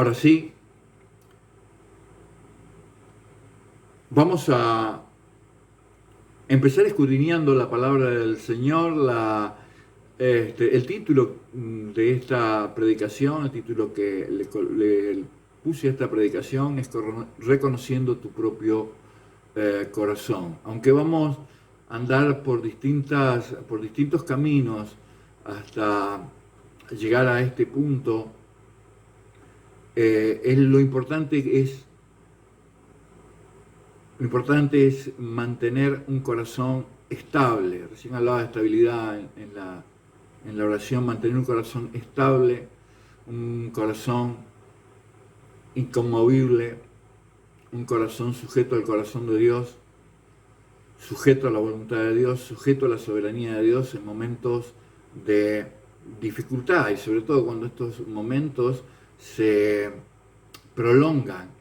Ahora sí, vamos a empezar escudriñando la palabra del Señor, el título de esta predicación, el título que le puse a esta predicación es Reconociendo tu propio corazón. Aunque vamos a andar por distintos caminos hasta llegar a este punto, lo importante es mantener un corazón estable. Recién hablaba de estabilidad en la oración, mantener un corazón estable, un corazón inconmovible, un corazón sujeto al corazón de Dios, sujeto a la voluntad de Dios, sujeto a la soberanía de Dios en momentos de dificultad y sobre todo cuando estos momentos se prolongan.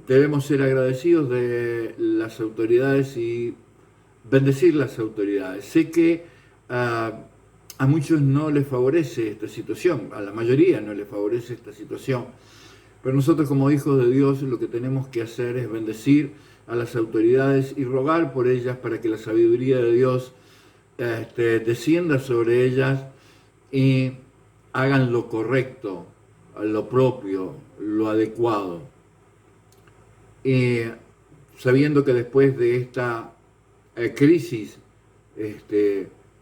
Debemos ser agradecidos de las autoridades y bendecir las autoridades. Sé que a muchos no les favorece esta situación, a la mayoría no les favorece esta situación, pero nosotros como hijos de Dios lo que tenemos que hacer es bendecir a las autoridades y rogar por ellas para que la sabiduría de Dios descienda sobre ellas y hagan lo correcto, lo propio, lo adecuado. Sabiendo que después de esta crisis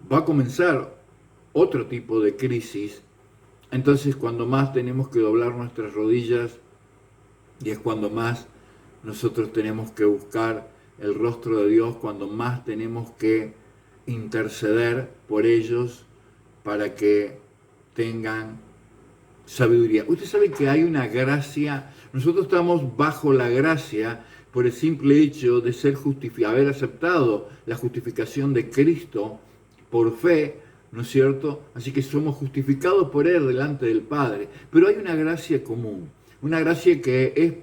va a comenzar otro tipo de crisis, entonces cuando más tenemos que doblar nuestras rodillas y es cuando más nosotros tenemos que buscar el rostro de Dios, cuando más tenemos que interceder por ellos para que tengan sabiduría. Usted sabe que hay una gracia, nosotros estamos bajo la gracia por el simple hecho de haber aceptado la justificación de Cristo por fe, ¿no es cierto? Así que somos justificados por Él delante del Padre. Pero hay una gracia común, una gracia que es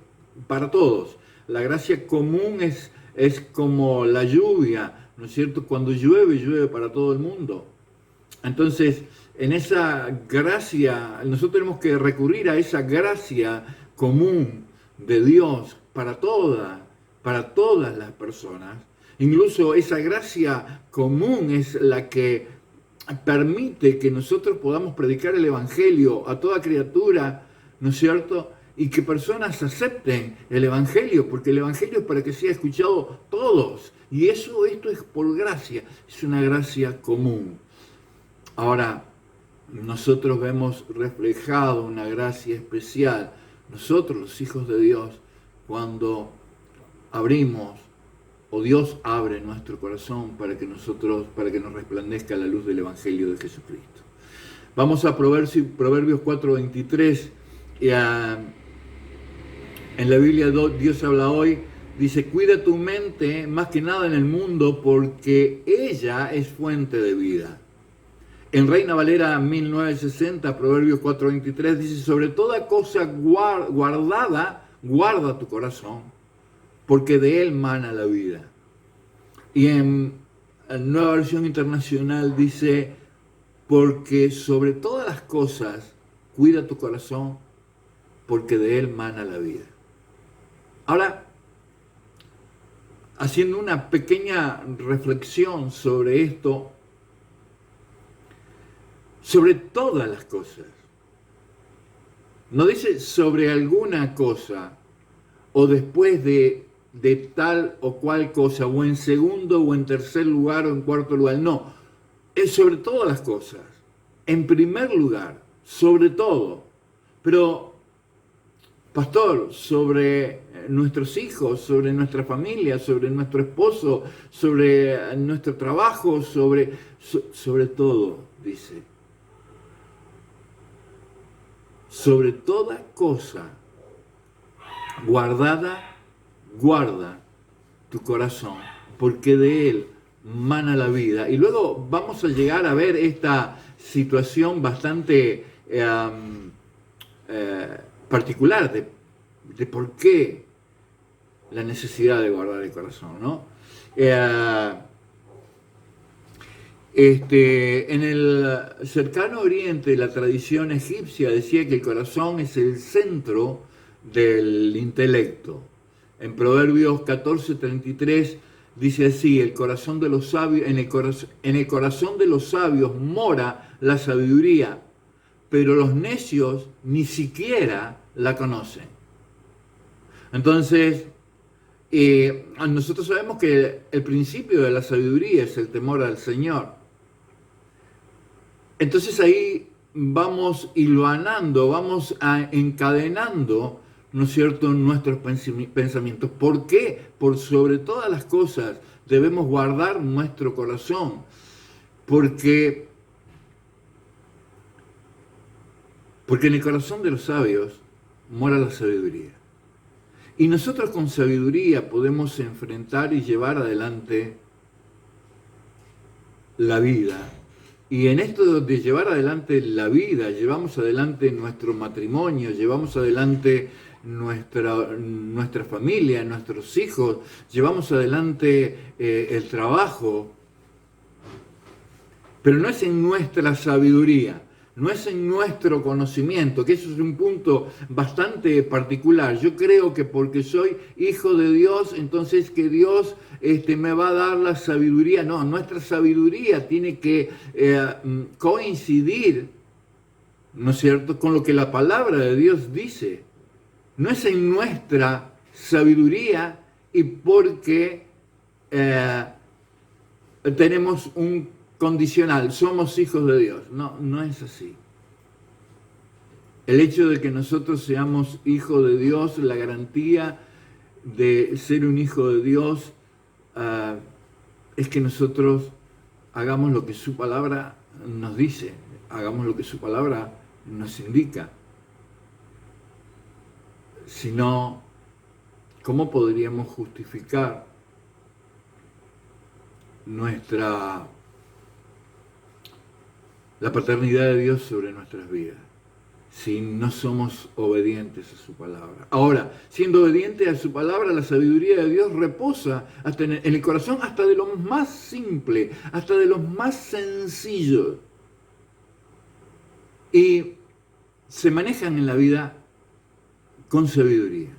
para todos. La gracia común es como la lluvia, ¿no es cierto? Cuando llueve, llueve para todo el mundo. Entonces, en esa gracia, nosotros tenemos que recurrir a esa gracia común de Dios para todas las personas. Incluso esa gracia común es la que permite que nosotros podamos predicar el Evangelio a toda criatura, ¿no es cierto? Y que personas acepten el Evangelio, porque el Evangelio es para que sea escuchado todos. Y esto es por gracia, es una gracia común. Ahora, nosotros vemos reflejado una gracia especial, nosotros los hijos de Dios, cuando abrimos o Dios abre nuestro corazón para que nos resplandezca la luz del Evangelio de Jesucristo. Vamos a Proverbios 4:23. En la Biblia Dios habla hoy, dice: cuida tu mente más que nada en el mundo, porque ella es fuente de vida. En Reina Valera 1960, Proverbios 4:23, dice: sobre toda cosa guardada, guarda tu corazón, porque de él mana la vida. Y en Nueva Versión Internacional dice: porque sobre todas las cosas, cuida tu corazón, porque de él mana la vida. Ahora, haciendo una pequeña reflexión sobre esto, sobre todas las cosas. No dice sobre alguna cosa, o después de tal o cual cosa, o en segundo, o en tercer lugar, o en cuarto lugar. No, es sobre todas las cosas. En primer lugar, sobre todo. Pero, pastor, sobre nuestros hijos, sobre nuestra familia, sobre nuestro esposo, sobre nuestro trabajo, sobre todo, dice. Sobre toda cosa guardada, guarda tu corazón, porque de él mana la vida. Y luego vamos a llegar a ver esta situación bastante particular de por qué la necesidad de guardar el corazón, ¿no? En el cercano oriente, la tradición egipcia decía que el corazón es el centro del intelecto. En Proverbios 14:33 dice así: el corazón de los sabios, en el corazón de los sabios mora la sabiduría, pero los necios ni siquiera la conocen. Entonces, nosotros sabemos que el principio de la sabiduría es el temor al Señor. Entonces ahí vamos hilvanando, vamos encadenando, ¿no es cierto?, nuestros pensamientos. ¿Por qué? Por sobre todas las cosas debemos guardar nuestro corazón, porque en el corazón de los sabios mora la sabiduría. Y nosotros con sabiduría podemos enfrentar y llevar adelante la vida. Y en esto de llevar adelante la vida, llevamos adelante nuestro matrimonio, llevamos adelante nuestra familia, nuestros hijos, llevamos adelante el trabajo. Pero no es en nuestra sabiduría, no es en nuestro conocimiento, que eso es un punto bastante particular. Yo creo que porque soy hijo de Dios, entonces que Dios me va a dar la sabiduría. No, nuestra sabiduría tiene que coincidir, ¿no es cierto?, con lo que la palabra de Dios dice. No es en nuestra sabiduría y porque tenemos un condicional, somos hijos de Dios. No, no es así. El hecho de que nosotros seamos hijos de Dios, la garantía de ser un hijo de Dios es que nosotros hagamos lo que su palabra nos dice, hagamos lo que su palabra nos indica. Si no, ¿cómo podríamos justificar la paternidad de Dios sobre nuestras vidas si no somos obedientes a su palabra? Ahora, siendo obedientes a su palabra, la sabiduría de Dios reposa hasta en el corazón, hasta de los más simples, hasta de los más sencillos. Y se manejan en la vida con sabiduría.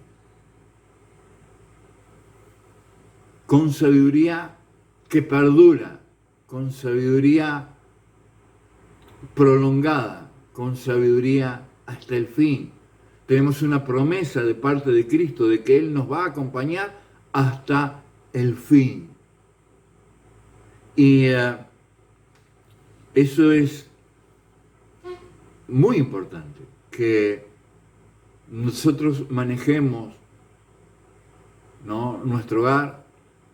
Con sabiduría que perdura, con sabiduría prolongada, con sabiduría hasta el fin. Tenemos una promesa de parte de Cristo de que Él nos va a acompañar hasta el fin. Y eso es muy importante, que nosotros manejemos, ¿no?, nuestro hogar,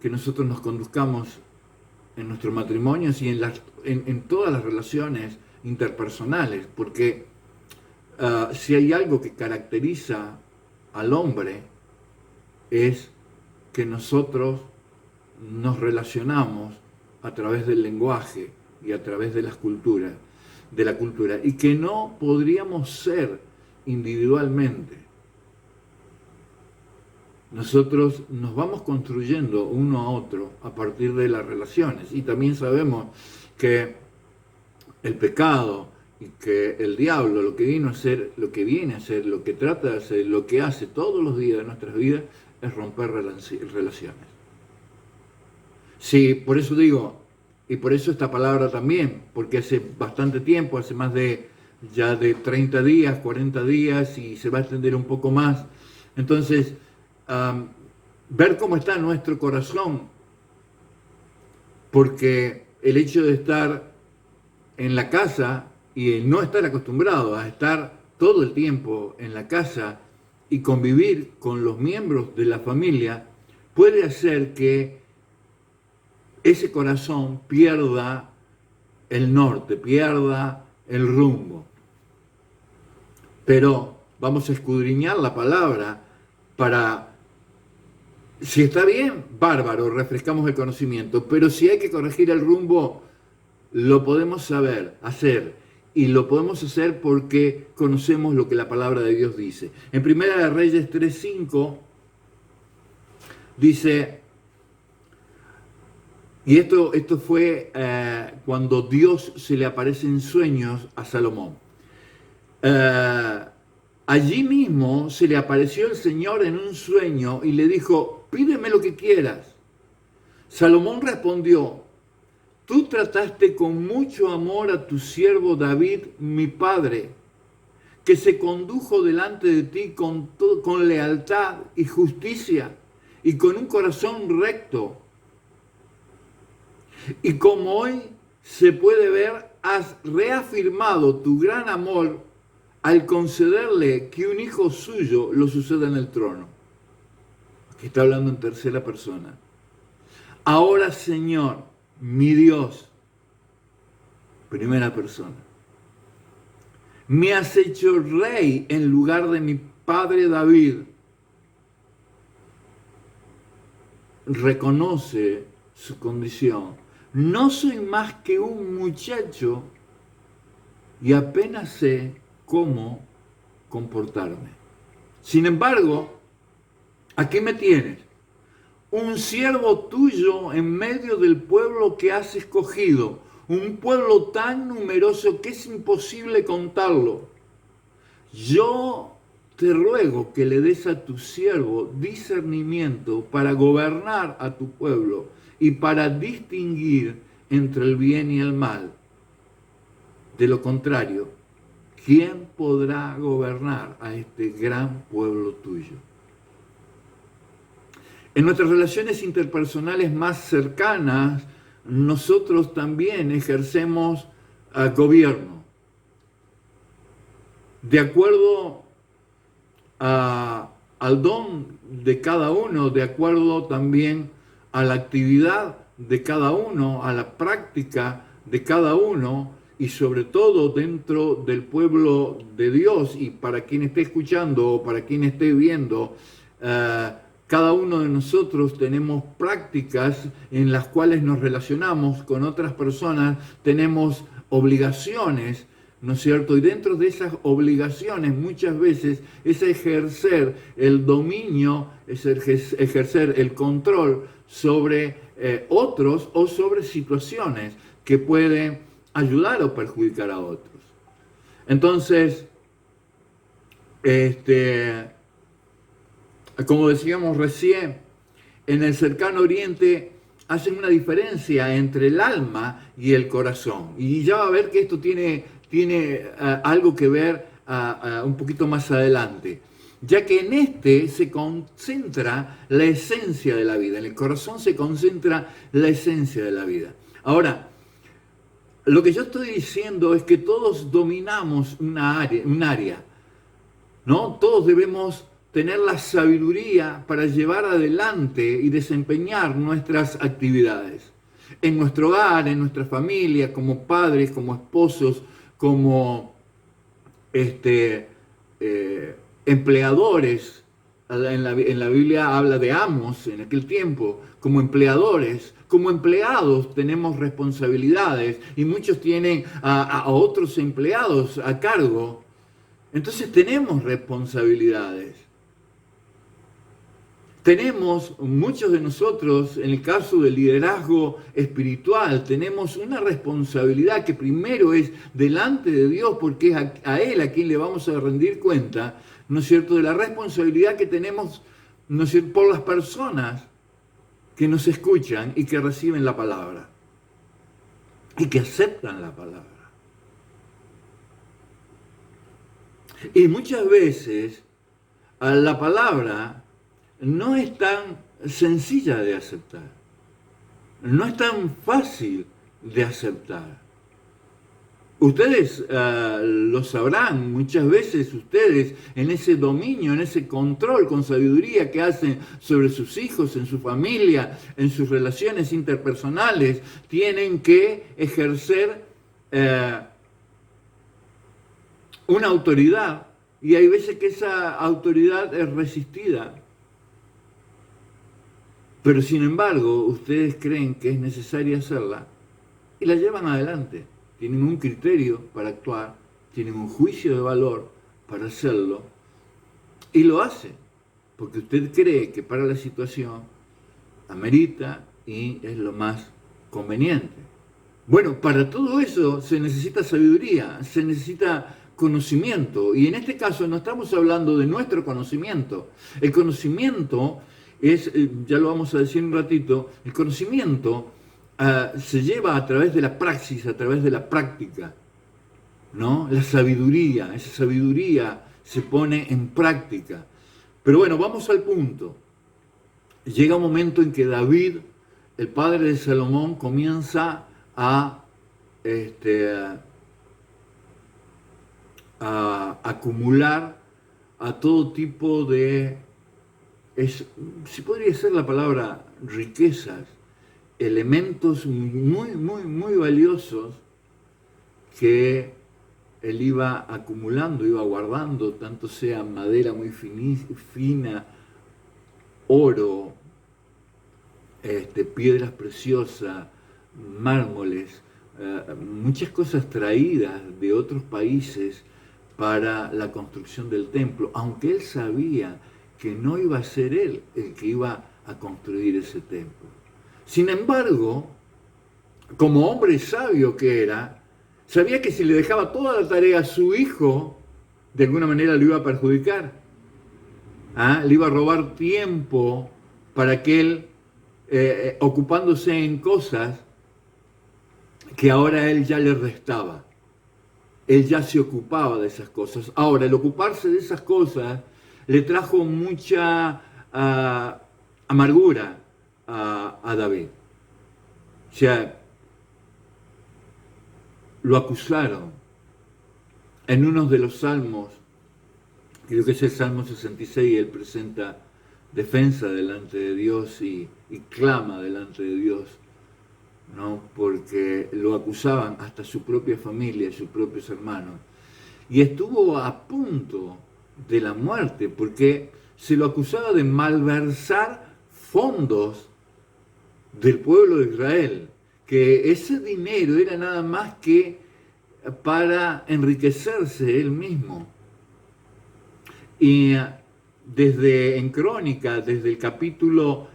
que nosotros nos conduzcamos en nuestros matrimonios y en todas las relaciones interpersonales, porque si hay algo que caracteriza al hombre es que nosotros nos relacionamos a través del lenguaje y a través de la cultura, y que no podríamos ser individualmente. Nosotros nos vamos construyendo uno a otro a partir de las relaciones, y también sabemos que el pecado y que el diablo lo que viene a hacer, lo que trata de hacer, lo que hace todos los días de nuestras vidas es romper relaciones. Sí, por eso digo, y por eso esta palabra también, porque hace bastante tiempo, hace más de 30 días, 40 días, y se va a extender un poco más. Entonces, ver cómo está nuestro corazón, porque el hecho de estar en la casa y no estar acostumbrado a estar todo el tiempo en la casa y convivir con los miembros de la familia puede hacer que ese corazón pierda el norte, pierda el rumbo. Pero vamos a escudriñar la palabra para, si está bien, bárbaro, refrescamos el conocimiento, pero si hay que corregir el rumbo, lo podemos hacer, y lo podemos hacer porque conocemos lo que la palabra de Dios dice. En Primera de Reyes 3:5 dice: Y esto fue cuando Dios se le aparece en sueños a Salomón. Allí mismo se le apareció el Señor en un sueño y le dijo, pídeme lo que quieras. Salomón respondió, tú trataste con mucho amor a tu siervo David, mi padre, que se condujo delante de ti con lealtad y justicia y con un corazón recto. Y como hoy se puede ver, has reafirmado tu gran amor al concederle que un hijo suyo lo suceda en el trono. Aquí está hablando en tercera persona. Ahora, Señor, mi Dios, primera persona, me has hecho rey en lugar de mi padre David. Reconoce su condición. No soy más que un muchacho y apenas sé cómo comportarme. Sin embargo, aquí me tienes, un siervo tuyo en medio del pueblo que has escogido, un pueblo tan numeroso que es imposible contarlo. Yo te ruego que le des a tu siervo discernimiento para gobernar a tu pueblo y para distinguir entre el bien y el mal. De lo contrario, ¿quién podrá gobernar a este gran pueblo tuyo? En nuestras relaciones interpersonales más cercanas, nosotros también ejercemos gobierno. De acuerdo al don de cada uno, de acuerdo también a la actividad de cada uno, a la práctica de cada uno, y sobre todo dentro del pueblo de Dios, y para quien esté escuchando o para quien esté viendo, cada uno de nosotros tenemos prácticas en las cuales nos relacionamos con otras personas, tenemos obligaciones, ¿no es cierto? Y dentro de esas obligaciones muchas veces es ejercer el dominio, es ejercer el control sobre otros o sobre situaciones que pueden ayudar o perjudicar a otros. Entonces, como decíamos recién, en el cercano oriente hacen una diferencia entre el alma y el corazón. Y ya va a ver que esto tiene algo que ver un poquito más adelante, ya que en este se concentra la esencia de la vida, en el corazón se concentra la esencia de la vida. Ahora, lo que yo estoy diciendo es que todos dominamos un área, ¿no? Todos debemos tener la sabiduría para llevar adelante y desempeñar nuestras actividades. En nuestro hogar, en nuestra familia, como padres, como esposos, como empleadores. En la Biblia habla de amos en aquel tiempo, como empleadores, como empleados tenemos responsabilidades y muchos tienen a otros empleados a cargo. Entonces tenemos responsabilidades. Tenemos, muchos de nosotros, en el caso del liderazgo espiritual, tenemos una responsabilidad que primero es delante de Dios, porque es a Él a quien le vamos a rendir cuenta, ¿no es cierto?, de la responsabilidad que tenemos, ¿no es cierto?, por las personas que nos escuchan y que reciben la palabra y que aceptan la palabra. Y muchas veces la palabra no es tan sencilla de aceptar, no es tan fácil de aceptar. Ustedes lo sabrán, muchas veces ustedes en ese dominio, en ese control con sabiduría que hacen sobre sus hijos, en su familia, en sus relaciones interpersonales, tienen que ejercer una autoridad, y hay veces que esa autoridad es resistida. Pero sin embargo, ustedes creen que es necesaria hacerla y la llevan adelante. Tienen un criterio para actuar, tienen un juicio de valor para hacerlo y lo hacen, porque usted cree que para la situación amerita y es lo más conveniente. Bueno, para todo eso se necesita sabiduría, se necesita conocimiento. Y en este caso no estamos hablando de nuestro conocimiento. El conocimiento es, ya lo vamos a decir un ratito, el conocimiento se lleva a través de la praxis, a través de la práctica, ¿no? La sabiduría, esa sabiduría se pone en práctica. Pero bueno, vamos al punto. Llega un momento en que David, el padre de Salomón, comienza a acumular a todo tipo de, si podría ser la palabra, riquezas, elementos muy valiosos que él iba acumulando, iba guardando, tanto sea madera muy fina, oro, piedras preciosas, mármoles, muchas cosas traídas de otros países para la construcción del templo, aunque él sabía que no iba a ser él el que iba a construir ese templo. Sin embargo, como hombre sabio que era, sabía que si le dejaba toda la tarea a su hijo, de alguna manera lo iba a perjudicar. Le iba a robar tiempo para que él, ocupándose en cosas que ahora él ya le restaba. Él ya se ocupaba de esas cosas. Ahora, el ocuparse de esas cosas le trajo mucha amargura a David. O sea, lo acusaron. En uno de los salmos, creo que es el Salmo 66, él presenta defensa delante de Dios y clama delante de Dios, ¿no? Porque lo acusaban hasta su propia familia, sus propios hermanos. Y estuvo a punto de la muerte, porque se lo acusaba de malversar fondos del pueblo de Israel, que ese dinero era nada más que para enriquecerse él mismo. Y en Crónica, en el capítulo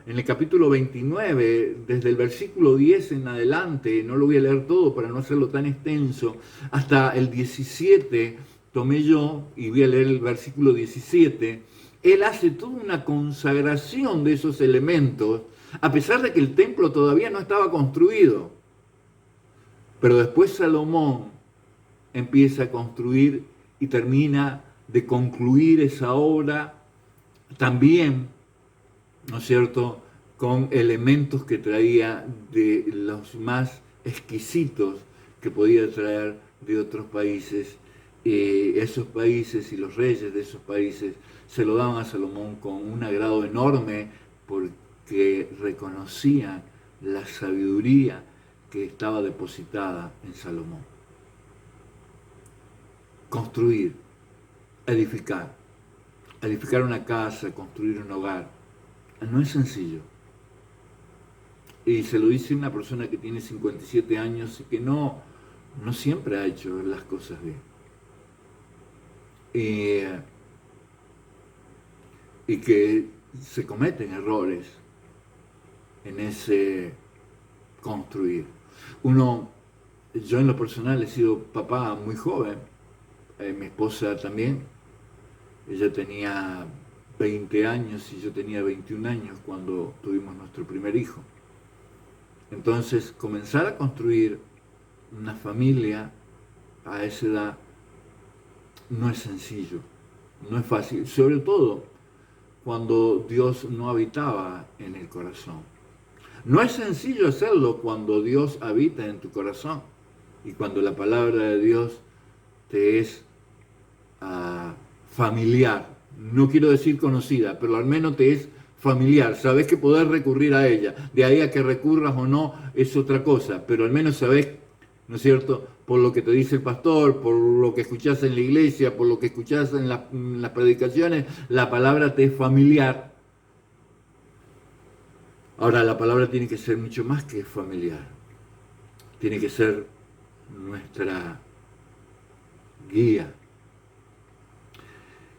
29, desde el versículo 10 en adelante, no lo voy a leer todo para no hacerlo tan extenso, hasta el 17, tomé yo y voy a leer el versículo 17, él hace toda una consagración de esos elementos, a pesar de que el templo todavía no estaba construido. Pero después Salomón empieza a construir y termina de concluir esa obra también, ¿no es cierto?, con elementos que traía de los más exquisitos que podía traer de otros países. Esos países y los reyes de esos países se lo daban a Salomón con un agrado enorme porque reconocían la sabiduría que estaba depositada en Salomón. Construir, edificar una casa, construir un hogar, no es sencillo. Y se lo dice una persona que tiene 57 años y que no siempre ha hecho las cosas bien. Y que se cometen errores en ese construir. Yo en lo personal he sido papá muy joven, mi esposa también, ella tenía 20 años y yo tenía 21 años cuando tuvimos nuestro primer hijo. Entonces, comenzar a construir una familia a esa edad no es sencillo, no es fácil, sobre todo cuando Dios no habitaba en el corazón. No es sencillo hacerlo cuando Dios habita en tu corazón y cuando la palabra de Dios te es familiar. No quiero decir conocida, pero al menos te es familiar. Sabes que podés recurrir a ella. De ahí a que recurras o no es otra cosa, pero al menos sabes, ¿no es cierto?, por lo que te dice el pastor, por lo que escuchás en la iglesia, por lo que escuchás en las predicaciones, la palabra te es familiar. Ahora, la palabra tiene que ser mucho más que familiar. Tiene que ser nuestra guía.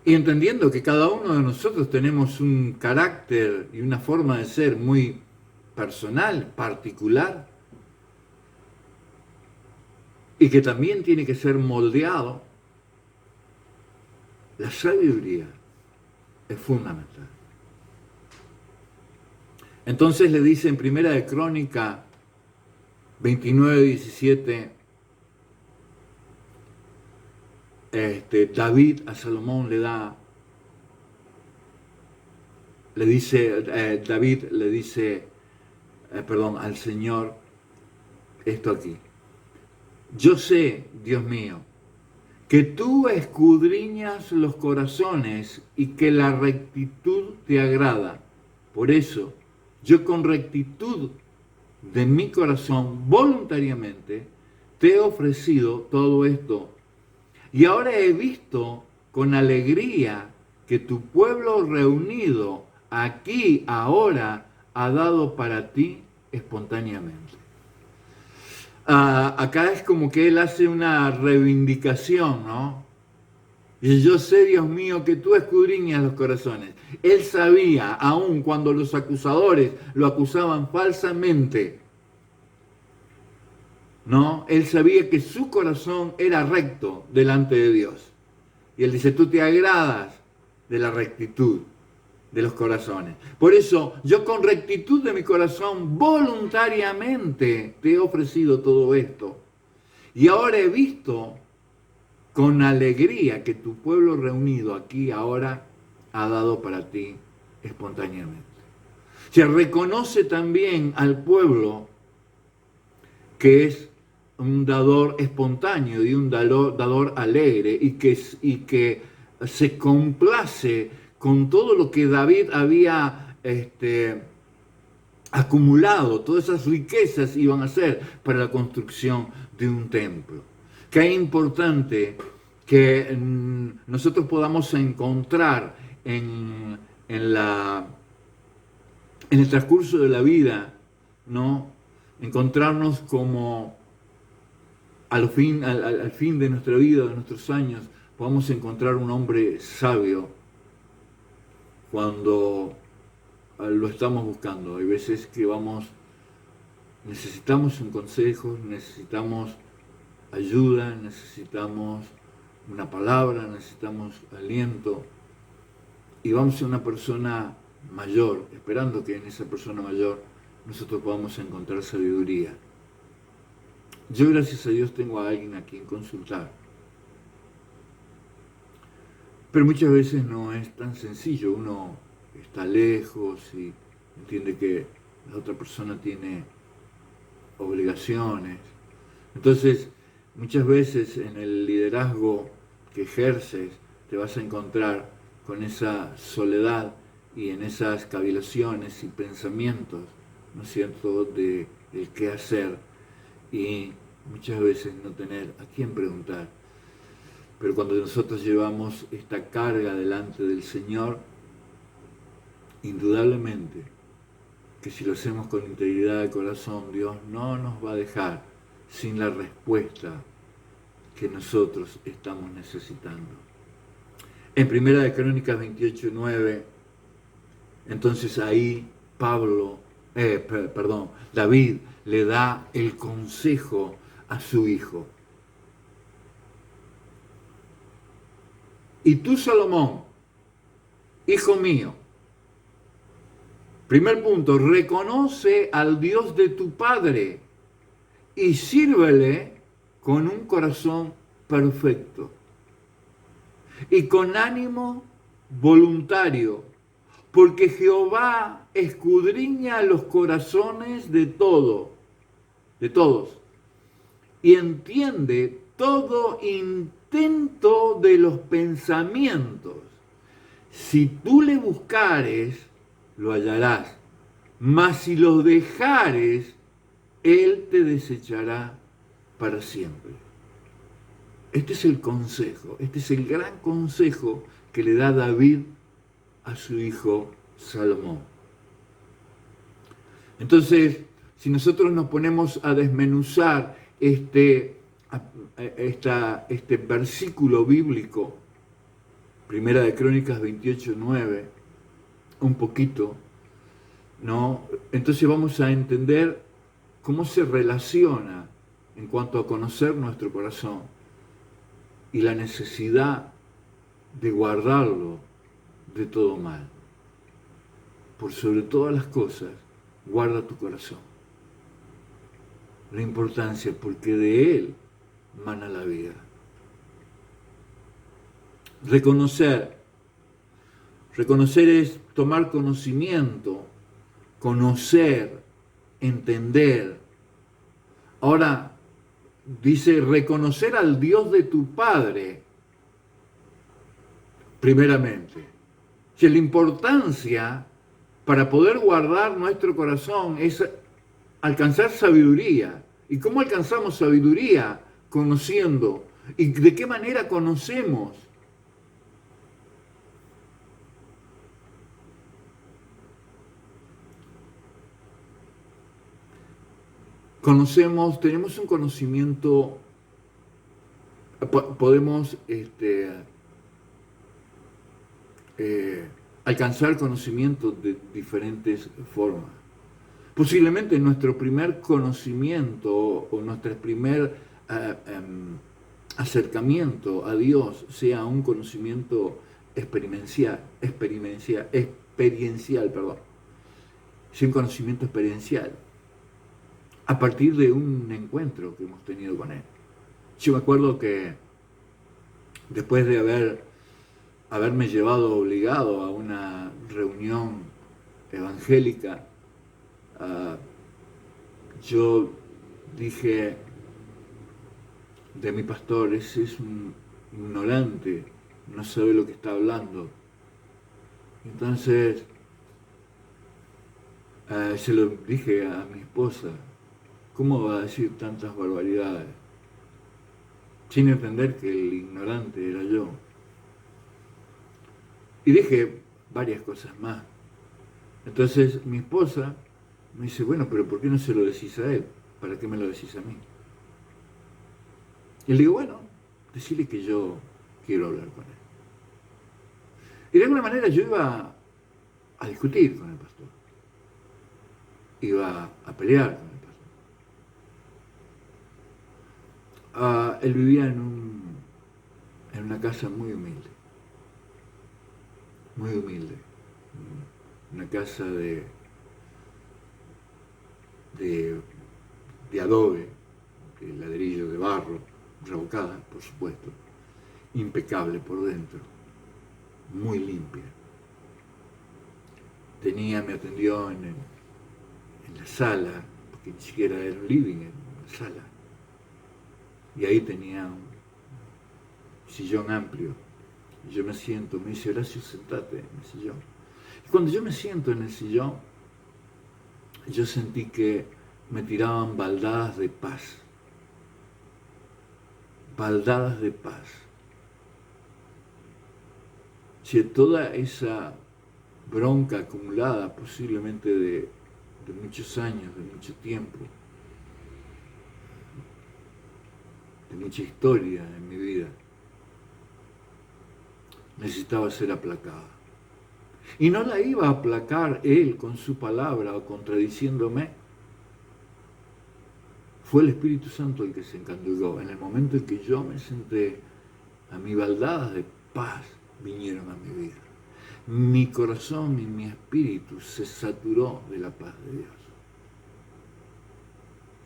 Y entendiendo que cada uno de nosotros tenemos un carácter y una forma de ser muy personal, particular, y que también tiene que ser moldeado, la sabiduría es fundamental. Entonces le dice en Primera de Crónica 29:17, David a Salomón David le dice, al Señor, esto aquí: yo sé, Dios mío, que tú escudriñas los corazones y que la rectitud te agrada. Por eso, yo con rectitud de mi corazón, voluntariamente, te he ofrecido todo esto. Y ahora he visto con alegría que tu pueblo reunido aquí ahora ha dado para ti espontáneamente. Acá es como que él hace una reivindicación, ¿no? Y yo sé, Dios mío, que tú escudriñas los corazones. Él sabía, aun cuando los acusadores lo acusaban falsamente, ¿no? Él sabía que su corazón era recto delante de Dios. Y él dice, tú te agradas de la rectitud de los corazones. Por eso, yo con rectitud de mi corazón, voluntariamente te he ofrecido todo esto. Y ahora he visto con alegría que tu pueblo reunido aquí ahora ha dado para ti espontáneamente. Se reconoce también al pueblo que es un dador espontáneo y un dador alegre y que se complace con todo lo que David había acumulado, todas esas riquezas iban a ser para la construcción de un templo. Qué importante que nosotros podamos encontrar en el transcurso de la vida, ¿no? Encontrarnos como al fin de nuestra vida, de nuestros años, podamos encontrar un hombre sabio cuando lo estamos buscando. Hay veces que necesitamos un consejo, necesitamos ayuda, necesitamos una palabra, necesitamos aliento, y vamos a una persona mayor, esperando que en esa persona mayor nosotros podamos encontrar sabiduría. Yo, gracias a Dios, tengo a alguien a quien consultar, pero muchas veces no es tan sencillo. Uno está lejos y entiende que la otra persona tiene obligaciones. Entonces, muchas veces en el liderazgo que ejerces te vas a encontrar con esa soledad y en esas cavilaciones y pensamientos, ¿no es cierto?, de qué hacer, y muchas veces no tener a quién preguntar. Pero cuando nosotros llevamos esta carga delante del Señor, indudablemente que si lo hacemos con integridad de corazón, Dios no nos va a dejar sin la respuesta que nosotros estamos necesitando. En Primera de Crónicas 28:9, entonces ahí David le da el consejo a su hijo. Y tú, Salomón, hijo mío, primer punto, reconoce al Dios de tu padre y sírvele con un corazón perfecto y con ánimo voluntario, porque Jehová escudriña los corazones de todos, y entiende todo intento de los pensamientos. Si tú le buscares, lo hallarás, mas si lo dejares, él te desechará para siempre. Este es el consejo, este es el gran consejo que le da David a su hijo Salomón. Entonces, si nosotros nos ponemos a desmenuzar este versículo bíblico, Primera de Crónicas 28:9, un poquito, ¿no? Entonces vamos a entender cómo se relaciona en cuanto a conocer nuestro corazón y la necesidad de guardarlo de todo mal. Por sobre todas las cosas, guarda tu corazón. La importancia, porque de él mana la vida. Reconocer es tomar conocimiento, conocer, entender. Ahora, dice, reconocer al Dios de tu Padre, primeramente. Que la importancia para poder guardar nuestro corazón es alcanzar sabiduría. ¿Y cómo alcanzamos sabiduría? Conociendo. ¿Y de qué manera conocemos? Tenemos un conocimiento, podemos alcanzar conocimiento de diferentes formas. Posiblemente nuestro primer conocimiento o nuestro primer acercamiento a Dios sea un conocimiento experiencial, sea un conocimiento experiencial a partir de un encuentro que hemos tenido con Él. Yo me acuerdo que después de haberme llevado obligado a una reunión evangélica, yo dije de mi pastor, ese es un ignorante, no sabe lo que está hablando. Entonces se lo dije a mi esposa, ¿cómo va a decir tantas barbaridades? Sin entender que el ignorante era yo. Y dije varias cosas más. Entonces mi esposa me dice, bueno, pero ¿por qué no se lo decís a él? ¿Para qué me lo decís a mí? Y le digo, bueno, decirle que yo quiero hablar con él. Y de alguna manera yo iba a discutir con el pastor. Iba a pelear con el pastor. Él vivía en una casa muy humilde. Muy humilde. Una casa de adobe, de ladrillo, de barro, revocada, por supuesto, impecable por dentro, muy limpia. Me atendió en la sala, porque ni siquiera era un living, era una sala, y ahí tenía un sillón amplio, y yo me siento, me dice, Horacio, sentate en el sillón. Y cuando yo me siento en el sillón, yo sentí que me tiraban baldadas de paz. Baldadas de paz. Si toda esa bronca acumulada, posiblemente de muchos años, de mucho tiempo, de mucha historia en mi vida, necesitaba ser aplacada. Y no la iba a aplacar él con su palabra o contradiciéndome. Fue el Espíritu Santo el que se encandiló. En el momento en que yo me senté, a mis baldadas de paz vinieron a mi vida. Mi corazón y mi espíritu se saturó de la paz de Dios.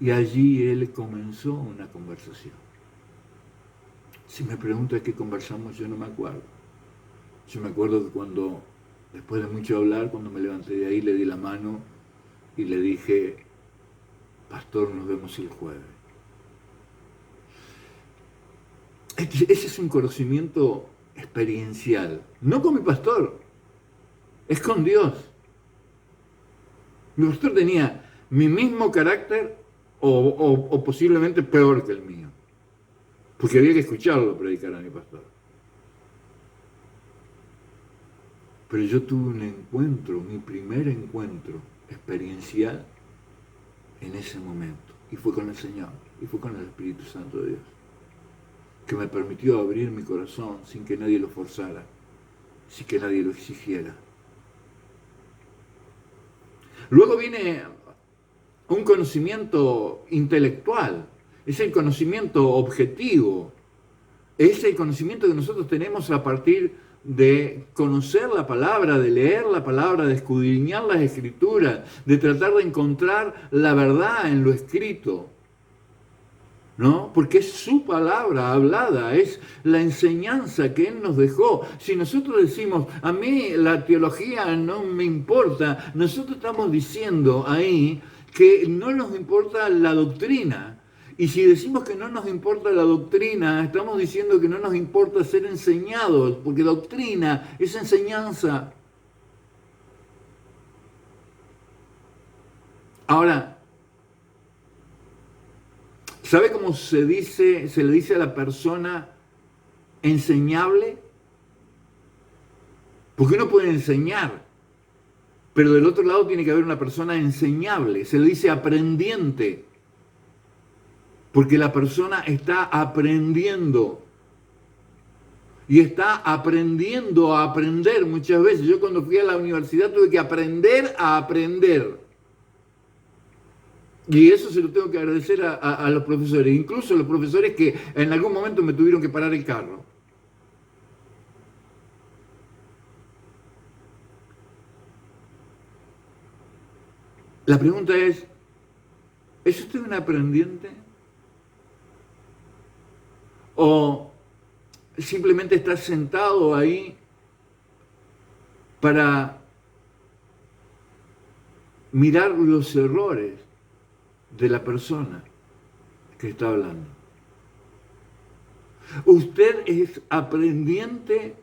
Y allí él comenzó una conversación. Si me preguntas qué conversamos, yo no me acuerdo. Yo me acuerdo que después de mucho hablar, cuando me levanté de ahí, le di la mano y le dije, pastor, nos vemos el jueves. Ese es un conocimiento experiencial, no con mi pastor, es con Dios. Mi pastor tenía mi mismo carácter o posiblemente peor que el mío, porque había que escucharlo predicar a mi pastor. Pero yo tuve un encuentro, mi primer encuentro experiencial en ese momento, y fue con el Señor, y fue con el Espíritu Santo de Dios, que me permitió abrir mi corazón sin que nadie lo forzara, sin que nadie lo exigiera. Luego viene un conocimiento intelectual, es el conocimiento objetivo. Es el conocimiento que nosotros tenemos a partir de conocer la palabra, de leer la palabra, de escudriñar las escrituras, de tratar de encontrar la verdad en lo escrito, ¿no? Porque es su palabra hablada, es la enseñanza que Él nos dejó. Si nosotros decimos, a mí la teología no me importa, nosotros estamos diciendo ahí que no nos importa la doctrina. Y si decimos que no nos importa la doctrina, estamos diciendo que no nos importa ser enseñados, porque doctrina es enseñanza. Ahora, ¿sabe cómo se le dice a la persona enseñable? Porque uno puede enseñar, pero del otro lado tiene que haber una persona enseñable. Se le dice aprendiente. Porque la persona está aprendiendo. Y está aprendiendo a aprender muchas veces. Yo cuando fui a la universidad tuve que aprender a aprender. Y eso se lo tengo que agradecer a los profesores. Incluso a los profesores que en algún momento me tuvieron que parar el carro. La pregunta ¿es usted un aprendiente? ¿O simplemente está sentado ahí para mirar los errores de la persona que está hablando? ¿Usted es aprendiente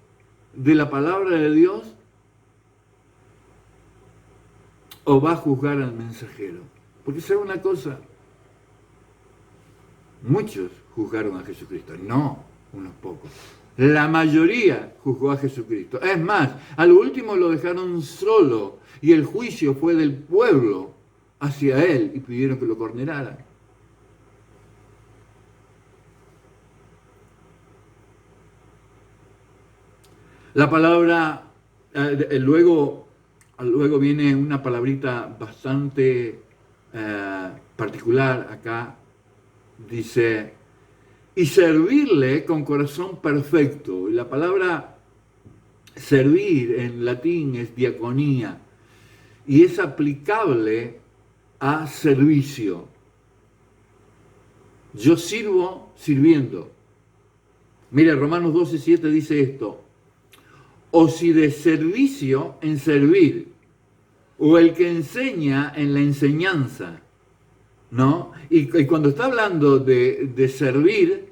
de la palabra de Dios o va a juzgar al mensajero? Porque sabe una cosa, muchos juzgaron a Jesucristo, no unos pocos. La mayoría juzgó a Jesucristo. Es más, a lo último lo dejaron solo y el juicio fue del pueblo hacia él y pidieron que lo condenaran. La palabra, luego viene una palabrita bastante particular acá, dice, y servirle con corazón perfecto. Y la palabra servir en latín es diaconía y es aplicable a servicio. Yo sirvo sirviendo. Mira, Romanos 12:7 dice esto, o si de servicio en servir, o el que enseña en la enseñanza, ¿no? Y cuando está hablando de servir,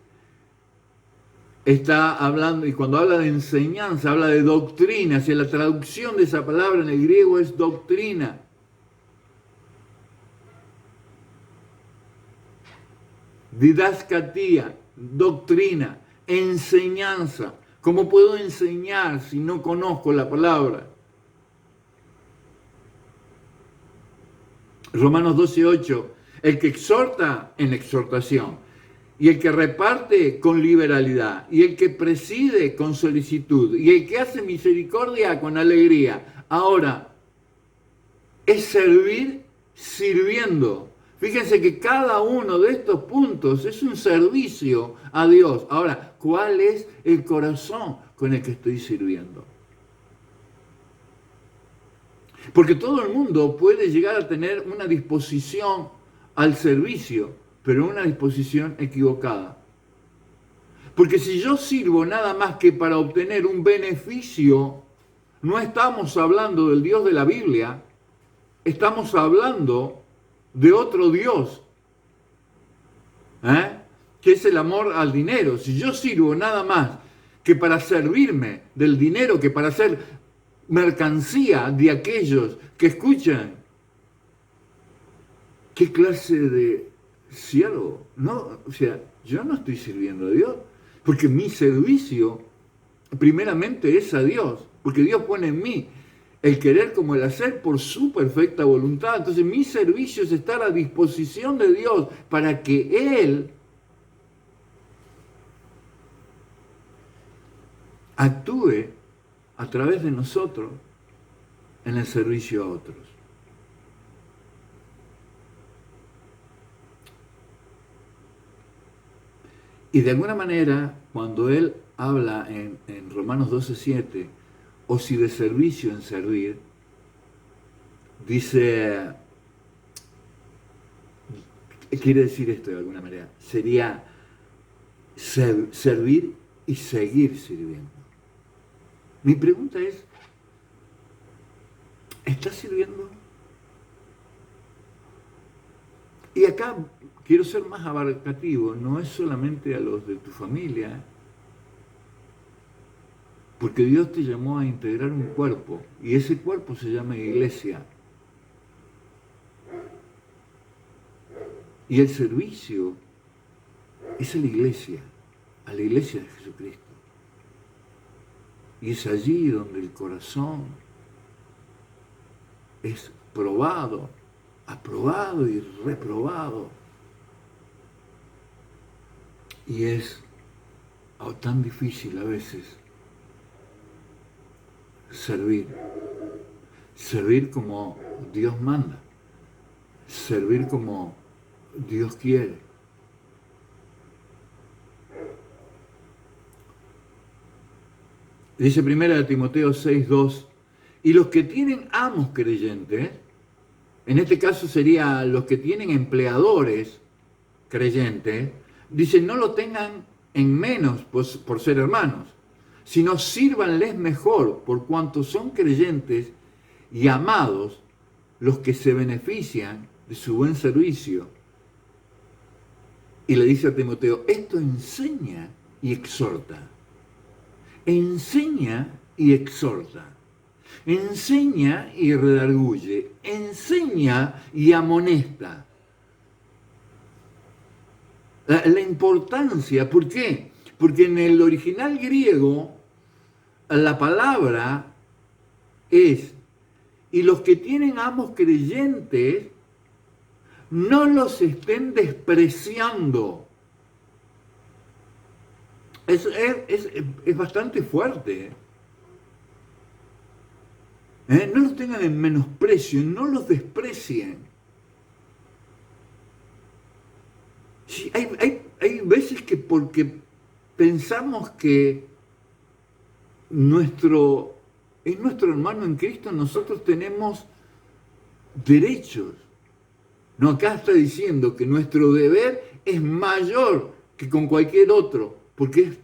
está hablando, y cuando habla de enseñanza, habla de doctrina. Si la traducción de esa palabra en el griego es doctrina. Didaskatía, doctrina, enseñanza. ¿Cómo puedo enseñar si no conozco la palabra? Romanos 12:8, el que exhorta en exhortación, y el que reparte con liberalidad, y el que preside con solicitud, y el que hace misericordia con alegría. Ahora, es servir sirviendo. Fíjense que cada uno de estos puntos es un servicio a Dios. Ahora, ¿cuál es el corazón con el que estoy sirviendo? Porque todo el mundo puede llegar a tener una disposición al servicio, pero una disposición equivocada. Porque si yo sirvo nada más que para obtener un beneficio, no estamos hablando del Dios de la Biblia, estamos hablando de otro Dios, que es el amor al dinero. Si yo sirvo nada más que para servirme del dinero, que para ser mercancía de aquellos que escuchan, ¿qué clase de siervo? No, o sea, yo no estoy sirviendo a Dios, porque mi servicio primeramente es a Dios, porque Dios pone en mí el querer como el hacer por su perfecta voluntad. Entonces mi servicio es estar a disposición de Dios para que Él actúe a través de nosotros en el servicio a otros. Y de alguna manera, cuando él habla en Romanos 12:7, o si de servicio en servir, dice, quiere decir esto de alguna manera, sería servir y seguir sirviendo. Mi pregunta es, ¿estás sirviendo? Y acá quiero ser más abarcativo, no es solamente a los de tu familia, porque Dios te llamó a integrar un cuerpo, y ese cuerpo se llama iglesia. Y el servicio es a la iglesia de Jesucristo. Y es allí donde el corazón es probado, aprobado y reprobado. Y es tan difícil a veces servir como Dios manda, servir como Dios quiere. Dice 1 Timoteo 6:2, y los que tienen amos creyentes, en este caso sería los que tienen empleadores creyentes, dice, no lo tengan en menos por ser hermanos, sino sírvanles mejor por cuanto son creyentes y amados los que se benefician de su buen servicio. Y le dice a Timoteo, esto enseña y exhorta. Enseña y exhorta. Enseña y redarguye. Enseña y amonesta. La importancia, ¿por qué? Porque en el original griego la palabra es, y los que tienen amos creyentes, no los estén despreciando. Es bastante fuerte. No los tengan en menosprecio, no los desprecien. Sí, hay veces que porque pensamos que es nuestro hermano en Cristo, nosotros tenemos derechos. No, acá está diciendo que nuestro deber es mayor que con cualquier otro, porque es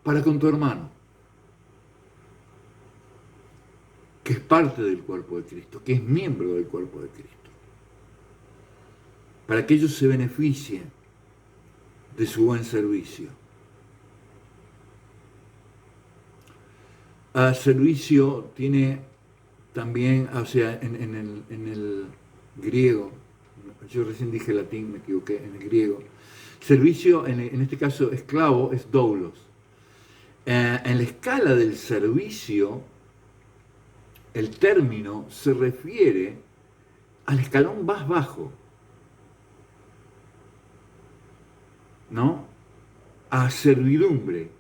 para con tu hermano, que es parte del cuerpo de Cristo, que es miembro del cuerpo de Cristo, para que ellos se beneficien de su buen servicio. Servicio tiene también, o sea, en el griego, yo recién dije latín, me equivoqué, en el griego, servicio, en este caso esclavo, es doulos. En la escala del servicio, el término se refiere al escalón más bajo, ¿no? A servidumbre.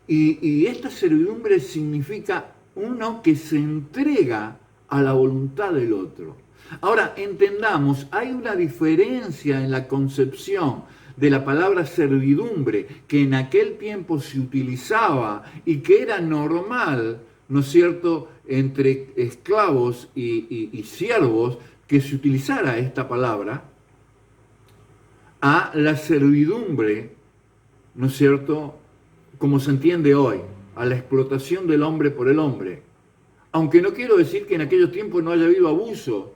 Y esta servidumbre significa uno que se entrega a la voluntad del otro. Ahora, entendamos, hay una diferencia en la concepción de la palabra servidumbre que en aquel tiempo se utilizaba y que era normal, ¿no es cierto?, entre esclavos y siervos, que se utilizara esta palabra, a la servidumbre, ¿no es cierto?, como se entiende hoy, a la explotación del hombre por el hombre. Aunque no quiero decir que en aquellos tiempos no haya habido abuso.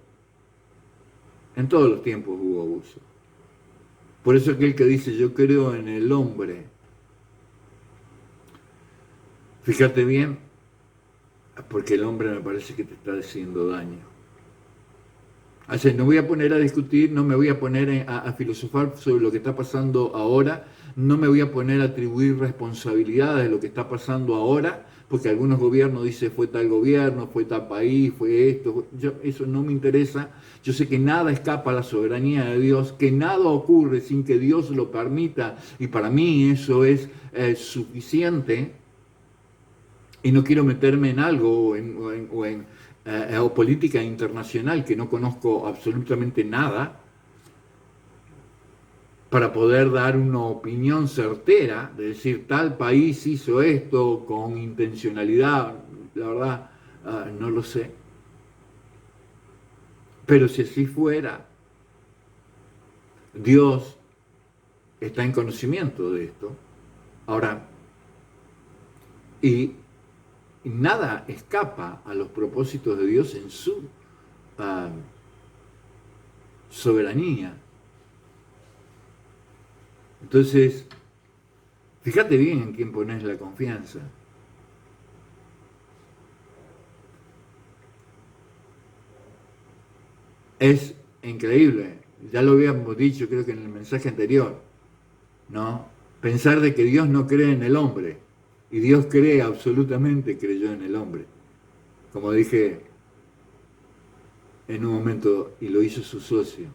En todos los tiempos hubo abuso. Por eso aquel que dice, yo creo en el hombre. Fíjate bien, porque el hombre me parece que te está haciendo daño. Así, no voy a poner a discutir, no me voy a poner a filosofar sobre lo que está pasando ahora, no me voy a poner a atribuir responsabilidades de lo que está pasando ahora, porque algunos gobiernos dicen fue tal gobierno, fue tal país, fue esto, eso no me interesa. Yo sé que nada escapa a la soberanía de Dios, que nada ocurre sin que Dios lo permita, y para mí eso es suficiente, y no quiero meterme en algo o en política internacional que no conozco absolutamente nada, para poder dar una opinión certera, de decir tal país hizo esto con intencionalidad, la verdad, no lo sé. Pero si así fuera, Dios está en conocimiento de esto. Ahora, y nada escapa a los propósitos de Dios en su soberanía. Entonces, fíjate bien en quién pones la confianza. Es increíble, ya lo habíamos dicho creo que en el mensaje anterior, ¿no? Pensar de que Dios no cree en el hombre, y Dios cree absolutamente, creyó en el hombre. Como dije en un momento, y lo hizo su socio,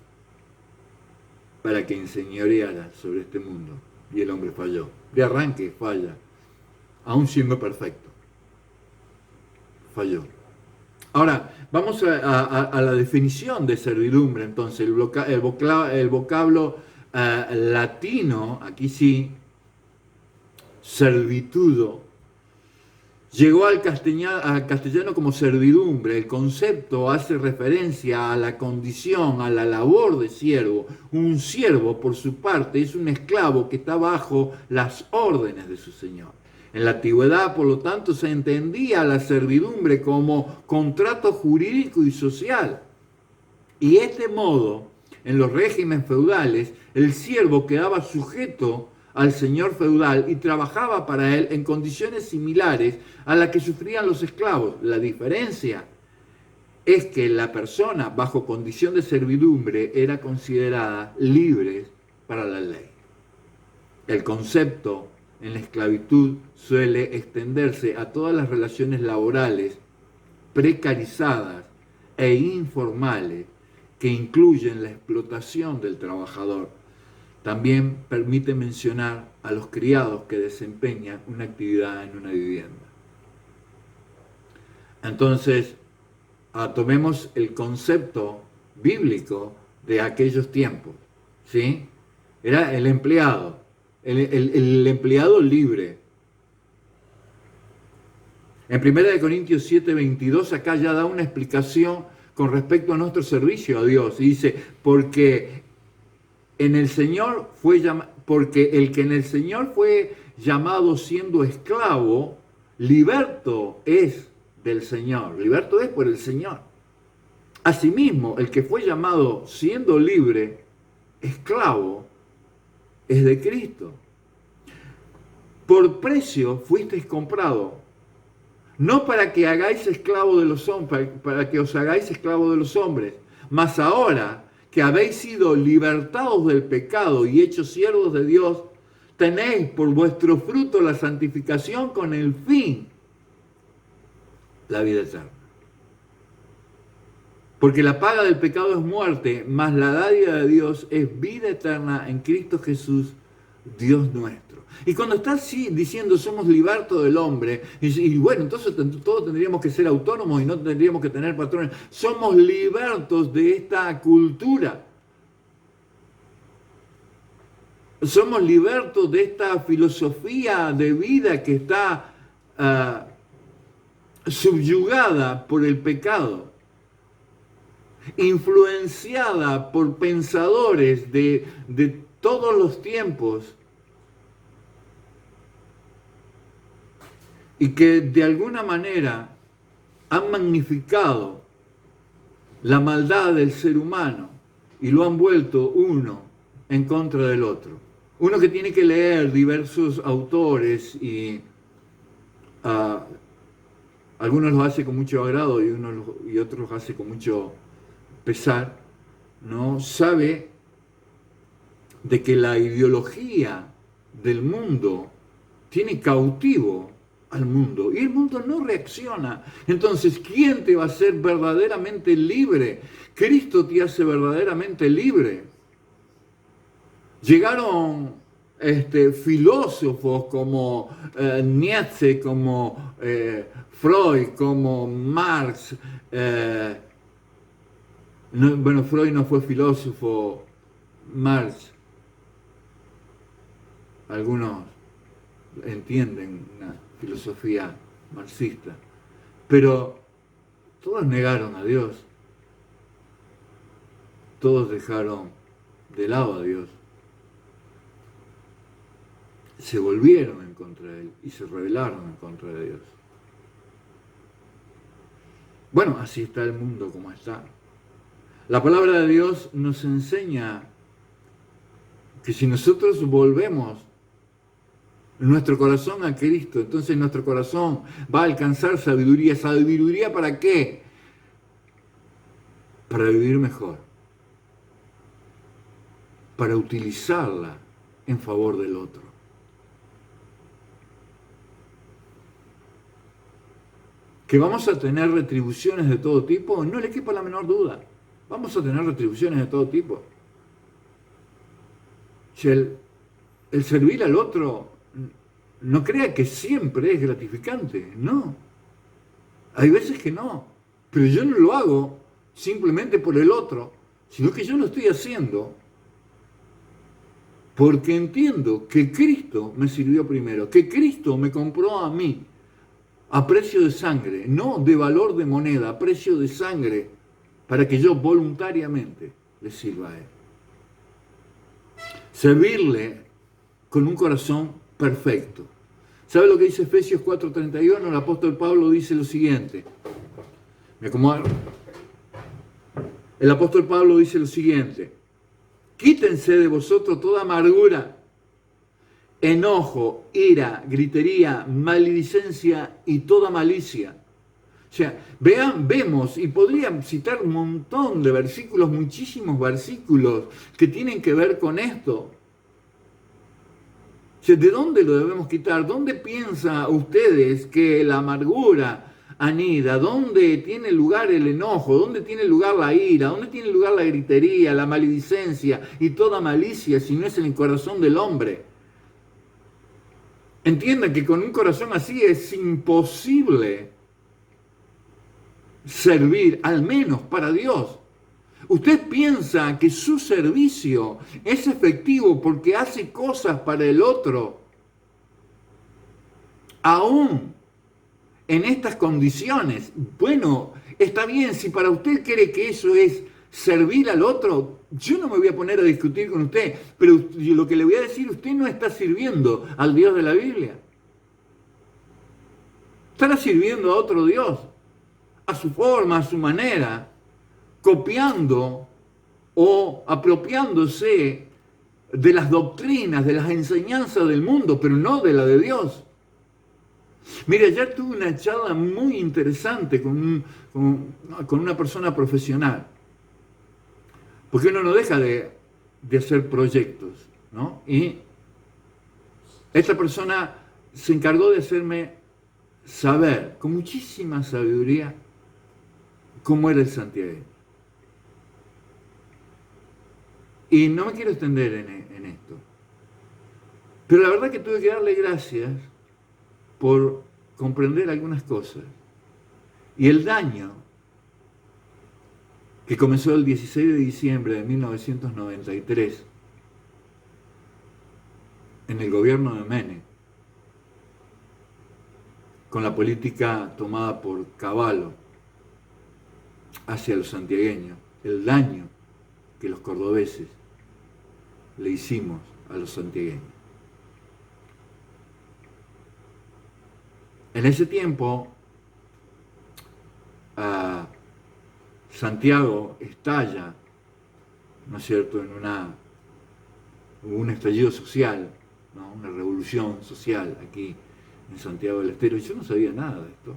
para que enseñoreara sobre este mundo, y el hombre falló. De arranque falla, aún siendo perfecto. Falló. Ahora, vamos a la definición de servidumbre. Entonces, el vocablo latino, aquí sí, servitudo, llegó al castellano como servidumbre. El concepto hace referencia a la condición, a la labor de siervo. Un siervo, por su parte, es un esclavo que está bajo las órdenes de su señor. En la antigüedad, por lo tanto, se entendía la servidumbre como contrato jurídico y social. Y de este modo, en los regímenes feudales, el siervo quedaba sujeto al señor feudal y trabajaba para él en condiciones similares a las que sufrían los esclavos. La diferencia es que la persona bajo condición de servidumbre era considerada libre para la ley. El concepto en la esclavitud suele extenderse a todas las relaciones laborales precarizadas e informales que incluyen la explotación del trabajador. También permite mencionar a los criados que desempeñan una actividad en una vivienda. Entonces, tomemos el concepto bíblico de aquellos tiempos, ¿sí? Era el empleado, el empleado libre. En 1 Corintios 7:22 acá ya da una explicación con respecto a nuestro servicio a Dios. Y dice, porque el que en el Señor fue llamado siendo esclavo, liberto es del Señor. Liberto es por el Señor. Asimismo, el que fue llamado siendo libre, esclavo, es de Cristo. Por precio fuisteis comprado, no para que hagáis esclavo de los hombres, para que os hagáis esclavo de los hombres, mas ahora que habéis sido libertados del pecado y hechos siervos de Dios, tenéis por vuestro fruto la santificación con el fin, la vida eterna. Porque la paga del pecado es muerte, mas la dádiva de Dios es vida eterna en Cristo Jesús, Dios nuestro. Y cuando está así diciendo somos libertos del hombre, y bueno, entonces todos tendríamos que ser autónomos y no tendríamos que tener patrones. Somos libertos de esta cultura. Somos libertos de esta filosofía de vida que está subyugada por el pecado, influenciada por pensadores de todos los tiempos, y que de alguna manera han magnificado la maldad del ser humano y lo han vuelto uno en contra del otro. Uno que tiene que leer diversos autores y algunos los hace con mucho agrado y otros los hace con mucho pesar, ¿no? Sabe de que la ideología del mundo tiene cautivo al mundo y el mundo no reacciona. Entonces, ¿quién te va a hacer verdaderamente libre? Cristo te hace verdaderamente libre. Llegaron filósofos como Nietzsche, como Freud, como Marx. Freud no fue filósofo, Marx. algunos entienden una filosofía marxista, pero todos negaron a Dios, todos dejaron de lado a Dios, se volvieron en contra de Él y se rebelaron en contra de Dios. Bueno, así está el mundo como está. La palabra de Dios nos enseña que si nosotros volvemos nuestro corazón a Cristo, entonces nuestro corazón va a alcanzar sabiduría. ¿Sabiduría para qué? Para vivir mejor, para utilizarla en favor del otro. ¿Que vamos a tener retribuciones de todo tipo? No le quepa la menor duda. Vamos a tener retribuciones de todo tipo. Si el servir al otro, no crea que siempre es gratificante, no. Hay veces que no, pero yo no lo hago simplemente por el otro, sino que yo lo estoy haciendo porque entiendo que Cristo me sirvió primero, que Cristo me compró a mí a precio de sangre, no de valor de moneda, a precio de sangre, para que yo voluntariamente le sirva a Él. Servirle con un corazón perfecto. ¿Sabe lo que dice Efesios 4:31? El apóstol Pablo dice lo siguiente. Me acomodo. El apóstol Pablo dice lo siguiente. Quítense de vosotros toda amargura, enojo, ira, gritería, maledicencia y toda malicia. O sea, vemos, y podrían citar un montón de versículos, muchísimos versículos que tienen que ver con esto. O sea, ¿de dónde lo debemos quitar? ¿Dónde piensan ustedes que la amargura anida? ¿Dónde tiene lugar el enojo? ¿Dónde tiene lugar la ira? ¿Dónde tiene lugar la gritería, la maledicencia y toda malicia si no es en el corazón del hombre? Entiendan que con un corazón así es imposible servir, al menos para Dios. Usted piensa que su servicio es efectivo porque hace cosas para el otro, aún en estas condiciones. Bueno, está bien, si para usted cree que eso es servir al otro, yo no me voy a poner a discutir con usted, pero lo que le voy a decir, usted no está sirviendo al Dios de la Biblia. Estará sirviendo a otro Dios, a su forma, a su manera, copiando o apropiándose de las doctrinas, de las enseñanzas del mundo, pero no de la de Dios. Mira, ayer tuve una charla muy interesante con una persona profesional, porque uno no deja de hacer proyectos, ¿no? Y esta persona se encargó de hacerme saber, con muchísima sabiduría, cómo era el santiagueño. Y no me quiero extender en esto, pero la verdad que tuve que darle gracias por comprender algunas cosas. Y el daño que comenzó el 16 de diciembre de 1993 en el gobierno de Menem, con la política tomada por Cavallo hacia los santiagueños, el daño que los cordobeses le hicimos a los santiagueños. En ese tiempo, Santiago estalla, ¿no es cierto?, en un estallido social, ¿no?, una revolución social aquí en Santiago del Estero, y yo no sabía nada de esto.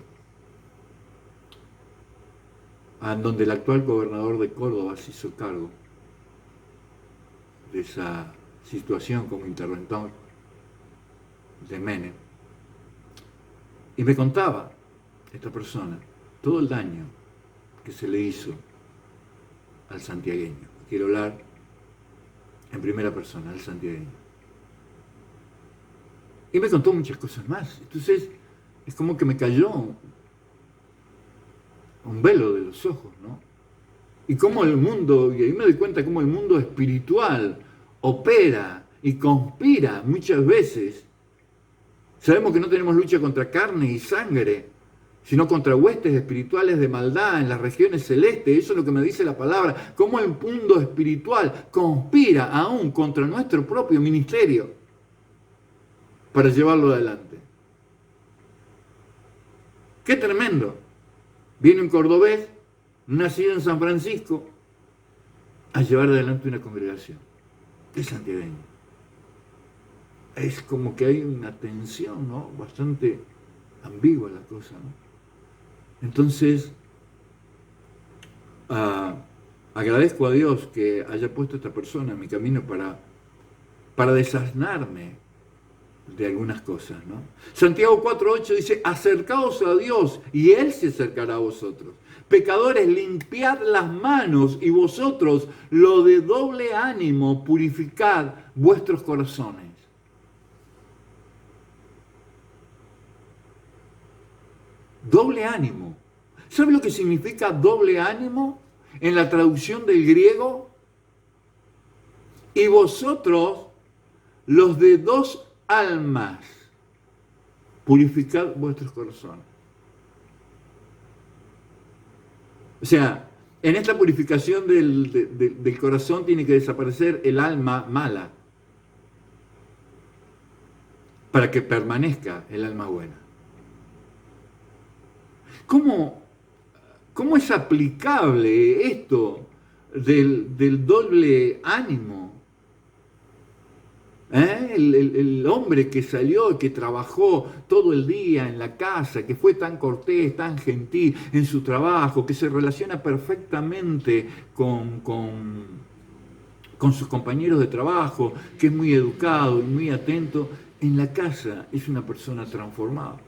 En donde el actual gobernador de Córdoba se hizo cargo de esa situación como interventor de Menem. Y me contaba esta persona todo el daño que se le hizo al santiagueño. Quiero hablar en primera persona, al santiagueño. Y me contó muchas cosas más. Entonces, es como que me cayó un velo de los ojos, ¿no? Y cómo el mundo, y ahí me doy cuenta cómo el mundo espiritual opera y conspira muchas veces. Sabemos que no tenemos lucha contra carne y sangre, sino contra huestes espirituales de maldad en las regiones celestes. Eso es lo que me dice la palabra, cómo el mundo espiritual conspira aún contra nuestro propio ministerio para llevarlo adelante. ¡Qué tremendo! Viene un cordobés, nacido en San Francisco, a llevar adelante una congregación de santiagueños. Es como que hay una tensión, ¿no? Bastante ambigua la cosa, ¿no? Entonces, agradezco a Dios que haya puesto a esta persona en mi camino para desasnarme de algunas cosas, ¿no? Santiago 4:8 dice, acercaos a Dios y Él se acercará a vosotros. Pecadores, limpiad las manos y vosotros, lo de doble ánimo, purificad vuestros corazones. Doble ánimo. ¿Sabe lo que significa doble ánimo en la traducción del griego? Y vosotros, los de dos almas, purificad vuestros corazones. O sea, en esta purificación del corazón tiene que desaparecer el alma mala para que permanezca el alma buena. ¿Cómo es aplicable esto del doble ánimo? El hombre que salió, que trabajó todo el día en la casa, que fue tan cortés, tan gentil en su trabajo, que se relaciona perfectamente con sus compañeros de trabajo, que es muy educado y muy atento, en la casa es una persona transformada.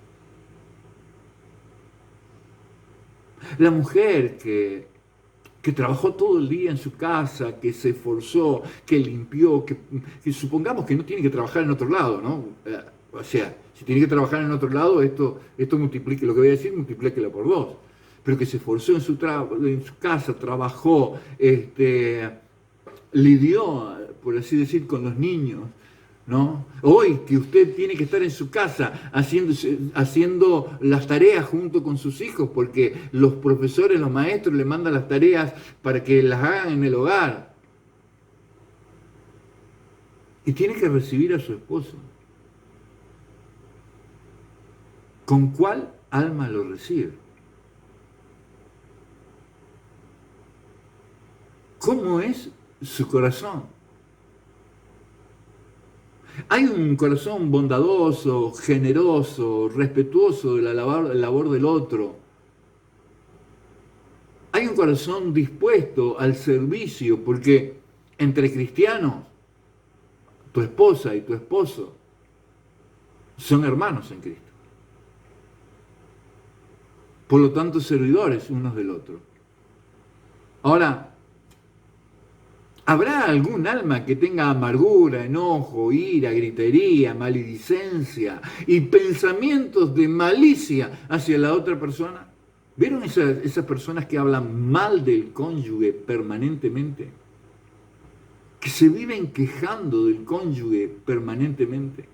La mujer que trabajó todo el día en su casa, que se esforzó, que limpió, que supongamos que no tiene que trabajar en otro lado, ¿no? O sea, si tiene que trabajar en otro lado, esto multiplique, lo que voy a decir, multiplíquelo por 2. Pero que se esforzó en su casa, trabajó, lidió, por así decir, con los niños, ¿no? Hoy que usted tiene que estar en su casa haciendo las tareas junto con sus hijos porque los profesores, los maestros le mandan las tareas para que las hagan en el hogar. Y tiene que recibir a su esposo. ¿Con cuál alma lo recibe? ¿Cómo es su corazón? Hay un corazón bondadoso, generoso, respetuoso de la labor del otro. Hay un corazón dispuesto al servicio, porque entre cristianos, tu esposa y tu esposo son hermanos en Cristo. Por lo tanto, servidores unos del otro. Ahora, ¿habrá algún alma que tenga amargura, enojo, ira, gritería, maledicencia y pensamientos de malicia hacia la otra persona? ¿Vieron esas personas que hablan mal del cónyuge permanentemente? Que se viven quejando del cónyuge permanentemente.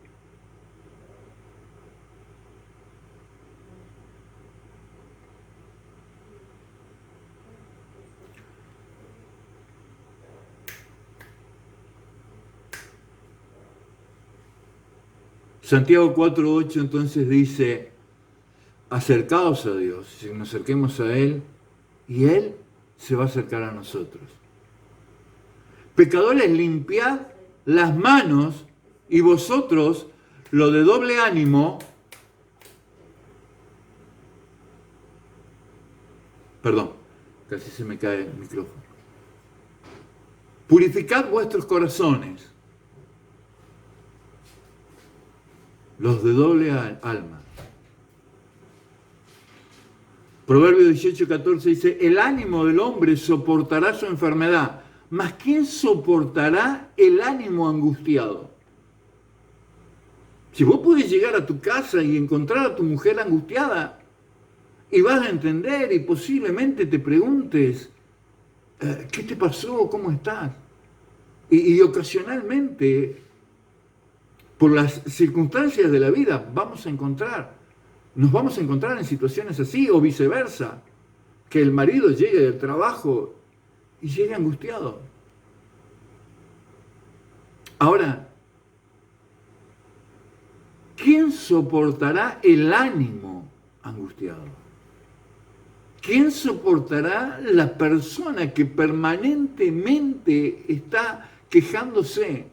Santiago 4:8 entonces dice, acercaos a Dios, si nos acerquemos a Él, y Él se va a acercar a nosotros. Pecadores, limpiad las manos, y vosotros, lo de doble ánimo, perdón, casi se me cae el micrófono. Purificad vuestros corazones, los de doble alma. Proverbio 18:14 dice, el ánimo del hombre soportará su enfermedad, mas ¿quién soportará el ánimo angustiado? Si vos podés llegar a tu casa y encontrar a tu mujer angustiada, y vas a entender y posiblemente te preguntes, ¿qué te pasó? ¿Cómo estás? Y ocasionalmente Por las circunstancias de la vida nos vamos a encontrar en situaciones así o viceversa, que el marido llegue del trabajo y llegue angustiado. Ahora, ¿quién soportará el ánimo angustiado? ¿Quién soportará la persona que permanentemente está quejándose?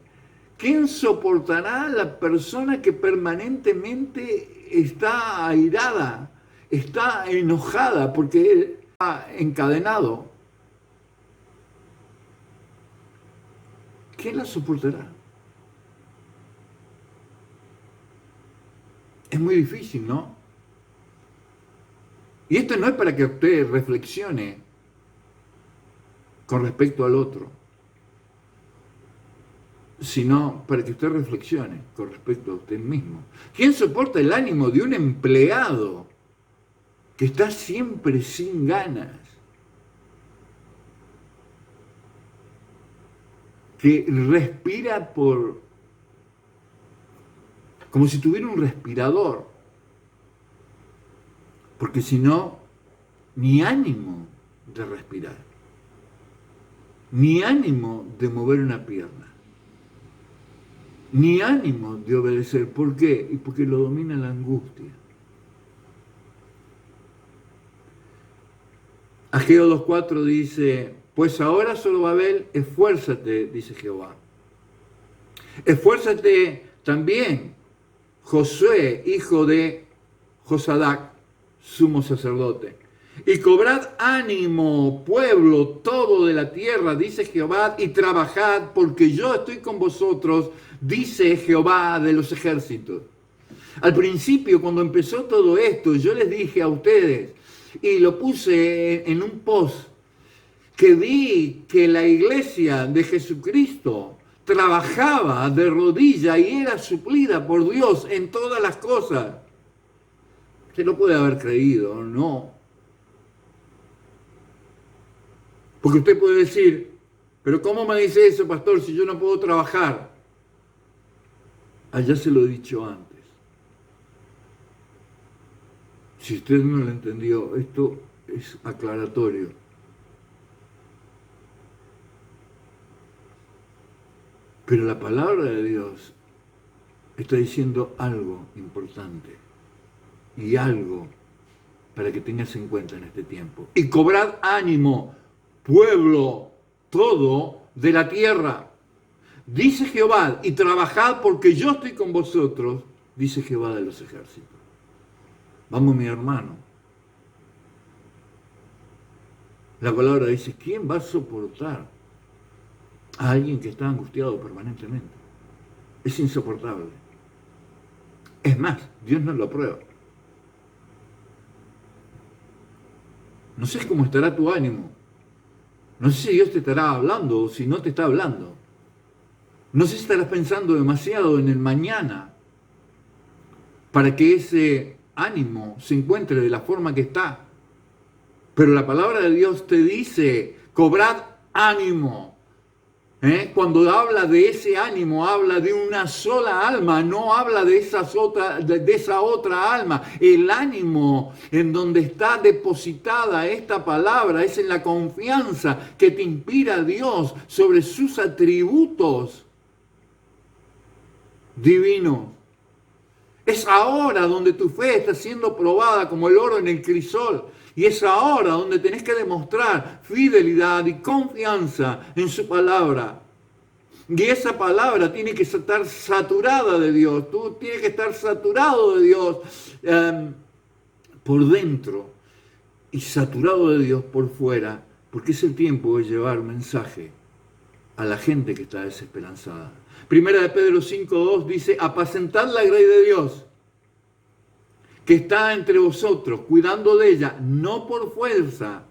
¿Quién soportará la persona que permanentemente está airada, está enojada porque él está encadenado? ¿Quién la soportará? Es muy difícil, ¿no? Y esto no es para que usted reflexione con respecto al otro, sino para que usted reflexione con respecto a usted mismo. ¿Quién soporta el ánimo de un empleado que está siempre sin ganas? Que respira como si tuviera un respirador, porque si no, ni ánimo de respirar, ni ánimo de mover una pierna, ni ánimo de obedecer. ¿Por qué? Y porque lo domina la angustia. Ageo 2:4 dice, pues ahora Zorobabel, esfuérzate, dice Jehová. Esfuérzate también, Josué, hijo de Josadac, sumo sacerdote. Y cobrad ánimo, pueblo todo de la tierra, dice Jehová, y trabajad, porque yo estoy con vosotros, dice Jehová de los ejércitos. Al principio, cuando empezó todo esto, yo les dije a ustedes, y lo puse en un post, que vi que la iglesia de Jesucristo trabajaba de rodilla y era suplida por Dios en todas las cosas. Se lo puede haber creído, ¿no? Porque usted puede decir, pero ¿cómo me dice eso, pastor, si yo no puedo trabajar? Allá se lo he dicho antes. Si usted no lo entendió, esto es aclaratorio. Pero la palabra de Dios está diciendo algo importante y algo para que tengas en cuenta en este tiempo. Y cobrad ánimo, pueblo todo de la tierra, dice Jehová, y trabajad porque yo estoy con vosotros, dice Jehová de los ejércitos. Vamos, mi hermano. La palabra dice, ¿quién va a soportar a alguien que está angustiado permanentemente? Es insoportable. Es más, Dios nos lo aprueba. No sé cómo estará tu ánimo. No sé si Dios te estará hablando o si no te está hablando. No sé si estarás pensando demasiado en el mañana para que ese ánimo se encuentre de la forma que está. Pero la palabra de Dios te dice, cobrad ánimo. Cuando habla de ese ánimo, habla de una sola alma, no habla de esa otra alma. El ánimo en donde está depositada esta palabra es en la confianza que te inspira Dios sobre sus atributos divinos. Es ahora donde tu fe está siendo probada como el oro en el crisol. Y es ahora donde tenés que demostrar fidelidad y confianza en su palabra. Y esa palabra tiene que estar saturada de Dios. Tú tienes que estar saturado de Dios por dentro y saturado de Dios por fuera, porque es el tiempo de llevar mensaje a la gente que está desesperanzada. Primera de Pedro 5:2 dice, apacentad la grey de Dios, que está entre vosotros, cuidando de ella, no por fuerza,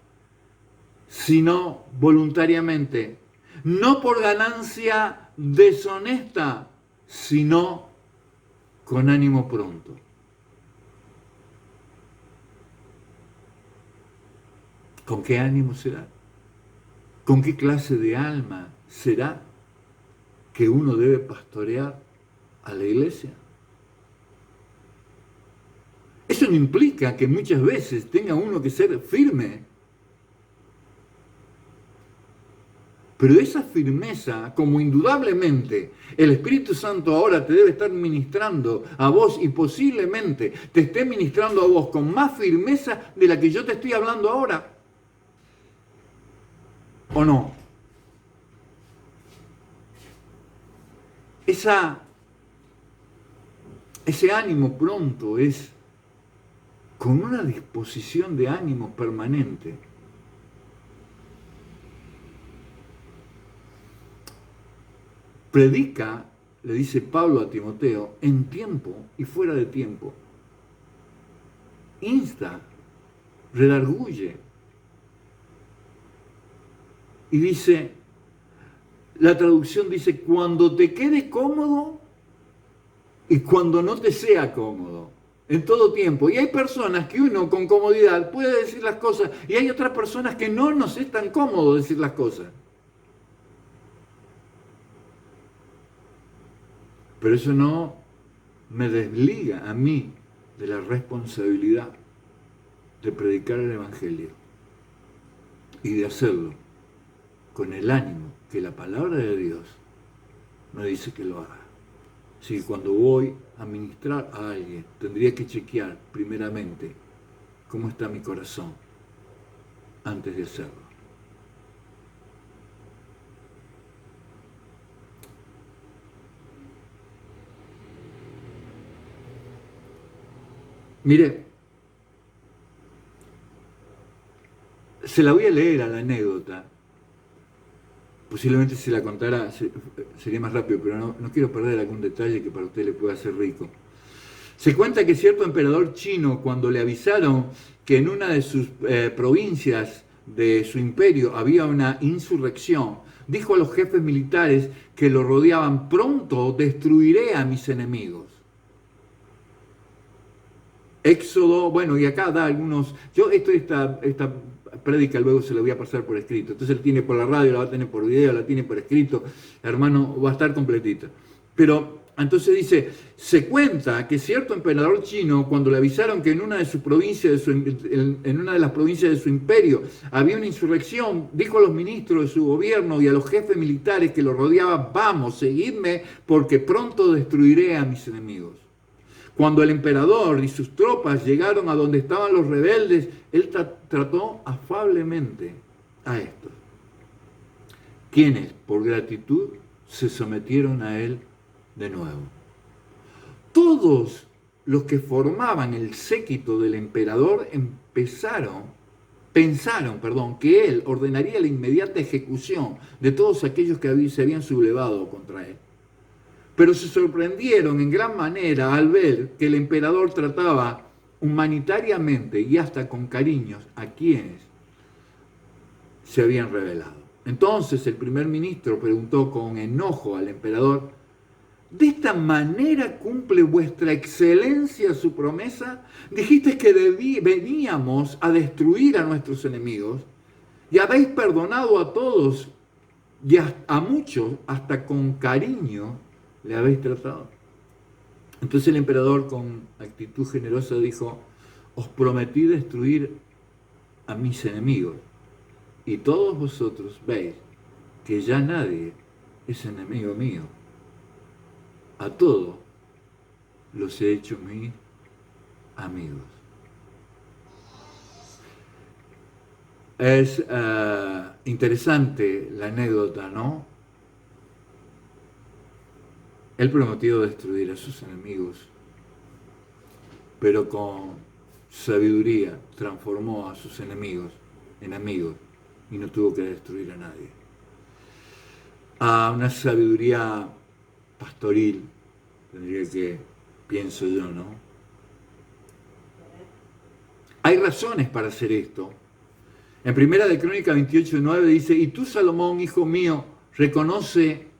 sino voluntariamente, no por ganancia deshonesta, sino con ánimo pronto. ¿Con qué ánimo será? ¿Con qué clase de alma será que uno debe pastorear a la iglesia. Eso no implica que muchas veces tenga uno que ser firme. Pero esa firmeza, como indudablemente el Espíritu Santo ahora te debe estar ministrando a vos y posiblemente te esté ministrando a vos con más firmeza de la que yo te estoy hablando ahora. ¿O no? Ese ánimo pronto es con una disposición de ánimo permanente. Predica, le dice Pablo a Timoteo, en tiempo y fuera de tiempo. Insta, redarguye. Y dice, la traducción dice, cuando te quede cómodo y cuando no te sea cómodo. En todo tiempo. Y hay personas que uno con comodidad puede decir las cosas y hay otras personas que no nos es tan cómodo decir las cosas. Pero eso no me desliga a mí de la responsabilidad de predicar el Evangelio y de hacerlo con el ánimo que la palabra de Dios me dice que lo haga. Así que cuando voy a ministrar a alguien, tendría que chequear primeramente cómo está mi corazón antes de hacerlo. Mire, se la voy a leer a la anécdota. Posiblemente si la contara sería más rápido, pero no quiero perder algún detalle que para usted le pueda hacer rico. Se cuenta que cierto emperador chino, cuando le avisaron que en una de sus provincias de su imperio había una insurrección, dijo a los jefes militares que lo rodeaban: pronto destruiré a mis enemigos. Éxodo, bueno, y acá da algunos, esta prédica luego se la voy a pasar por escrito, entonces él tiene por la radio, la va a tener por video, la tiene por escrito, hermano, va a estar completita. Pero entonces dice, se cuenta que cierto emperador chino, cuando le avisaron que en una de sus provincias, en una de las provincias de su imperio había una insurrección, dijo a los ministros de su gobierno y a los jefes militares que lo rodeaban: vamos, seguidme, porque pronto destruiré a mis enemigos. Cuando el emperador y sus tropas llegaron a donde estaban los rebeldes, él trató afablemente a estos, quienes, por gratitud, se sometieron a él de nuevo. Todos los que formaban el séquito del emperador pensaron que él ordenaría la inmediata ejecución de todos aquellos que se habían sublevado contra él. Pero se sorprendieron en gran manera al ver que el emperador trataba humanitariamente y hasta con cariños a quienes se habían rebelado. Entonces el primer ministro preguntó con enojo al emperador: ¿de esta manera cumple vuestra excelencia su promesa? Dijiste que veníamos a destruir a nuestros enemigos y habéis perdonado a todos y a muchos hasta con cariño le habéis tratado. Entonces el emperador, con actitud generosa, dijo: os prometí destruir a mis enemigos, y todos vosotros veis que ya nadie es enemigo mío. A todos los he hecho mis amigos. Es interesante la anécdota, ¿no? Él prometió destruir a sus enemigos, pero con sabiduría transformó a sus enemigos en amigos y no tuvo que destruir a nadie. A una sabiduría pastoril, tendría que, pienso yo, ¿no? Hay razones para hacer esto. En Primera de Crónicas 28:9 dice: y tú, Salomón, hijo mío, reconoce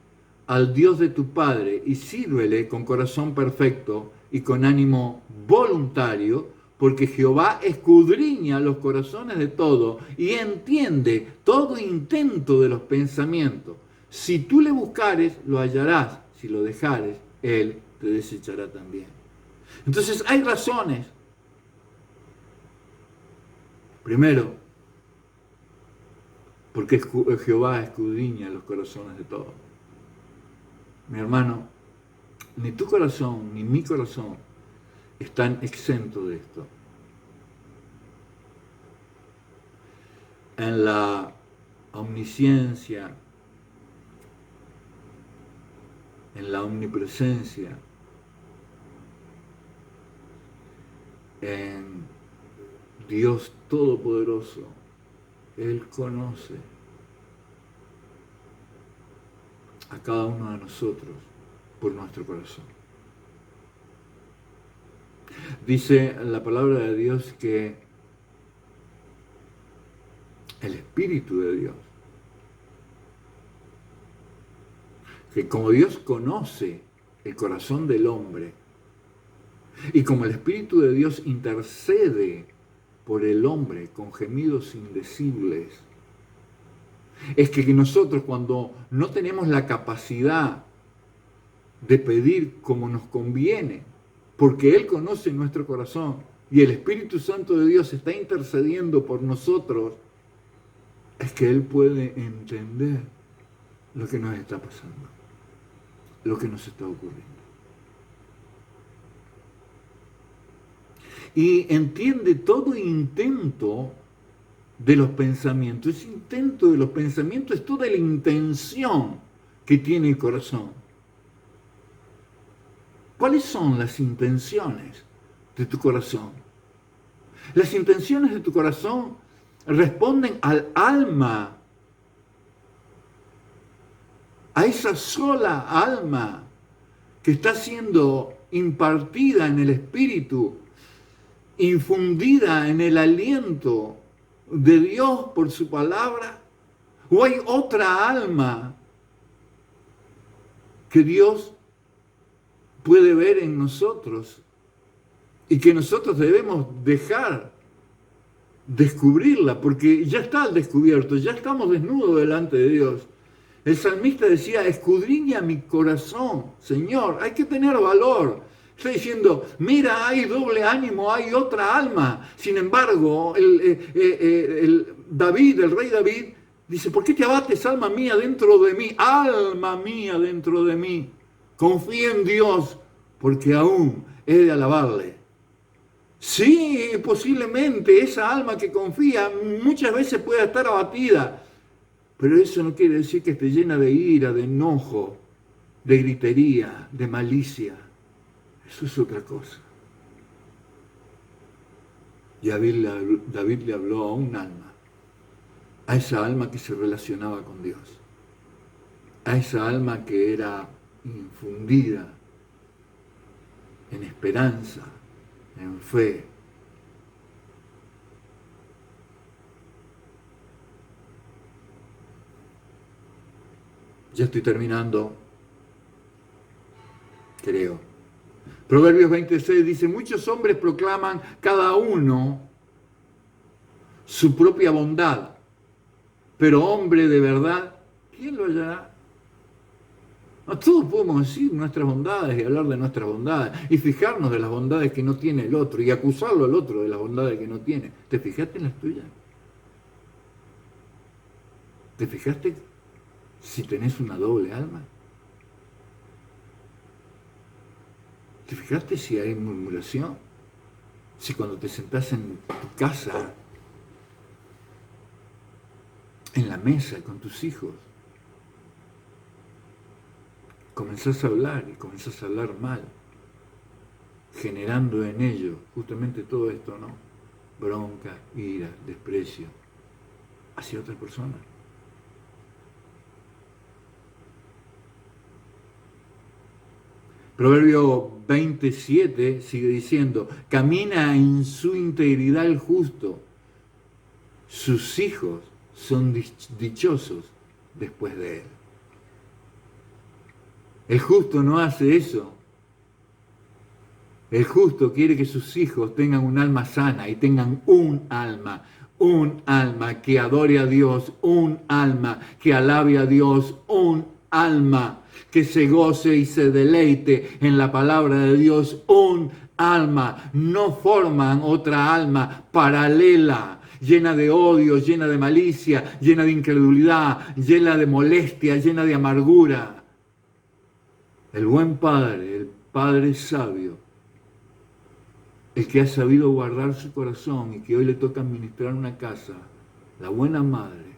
al Dios de tu Padre y sírvele con corazón perfecto y con ánimo voluntario, porque Jehová escudriña los corazones de todo y entiende todo intento de los pensamientos. Si tú le buscares, lo hallarás; si lo dejares, él te desechará también. Entonces hay razones. Primero, porque Jehová escudriña los corazones de todos. Mi hermano, ni tu corazón ni mi corazón están exentos de esto. En la omnisciencia, en la omnipresencia, en Dios Todopoderoso, Él conoce a cada uno de nosotros por nuestro corazón. Dice la palabra de Dios que el Espíritu de Dios, que como Dios conoce el corazón del hombre, y como el Espíritu de Dios intercede por el hombre con gemidos indecibles, es que nosotros cuando no tenemos la capacidad de pedir como nos conviene, porque Él conoce nuestro corazón y el Espíritu Santo de Dios está intercediendo por nosotros, es que Él puede entender lo que nos está pasando, lo que nos está ocurriendo. Y entiende todo intento de los pensamientos. Ese intento de los pensamientos es toda la intención que tiene el corazón. ¿Cuáles son las intenciones de tu corazón? Las intenciones de tu corazón responden al alma, a esa sola alma que está siendo impartida en el Espíritu, infundida en el aliento de Dios por su palabra, o hay otra alma que Dios puede ver en nosotros y que nosotros debemos dejar descubrirla, porque ya está al descubierto, ya estamos desnudos delante de Dios. El salmista decía, escudriña mi corazón, Señor, hay que tener valor. Está diciendo, mira, hay doble ánimo, hay otra alma. Sin embargo, el rey David, dice, ¿por qué te abates, alma mía, dentro de mí? Alma mía, dentro de mí. Confía en Dios, porque aún he de alabarle. Sí, posiblemente esa alma que confía muchas veces pueda estar abatida, pero eso no quiere decir que esté llena de ira, de enojo, de gritería, de malicia. Eso es otra cosa. Y David le habló a un alma, a esa alma que se relacionaba con Dios, a esa alma que era infundida en esperanza, en fe. Ya estoy terminando, creo. Proverbios 26 dice, muchos hombres proclaman cada uno su propia bondad, pero hombre de verdad, ¿quién lo hallará? No, todos podemos decir nuestras bondades y hablar de nuestras bondades y fijarnos de las bondades que no tiene el otro y acusarlo al otro de las bondades que no tiene. ¿Te fijaste en las tuyas? ¿Te fijaste si tenés una doble alma? ¿Te fijaste si hay murmuración? Si cuando te sentás en tu casa, en la mesa con tus hijos, comenzás a hablar y comenzás a hablar mal, generando en ellos justamente todo esto, ¿no? Bronca, ira, desprecio hacia otra persona. Proverbio 27 sigue diciendo, camina en su integridad el justo, sus hijos son dichosos después de él. El justo no hace eso. El justo quiere que sus hijos tengan un alma sana y tengan un alma que adore a Dios, un alma que alabe a Dios, un alma que se goce y se deleite en la palabra de Dios. Un alma, no forman otra alma paralela, llena de odio, llena de malicia, llena de incredulidad, llena de molestia, llena de amargura. El buen padre, el padre sabio, el que ha sabido guardar su corazón y que hoy le toca administrar una casa, la buena madre,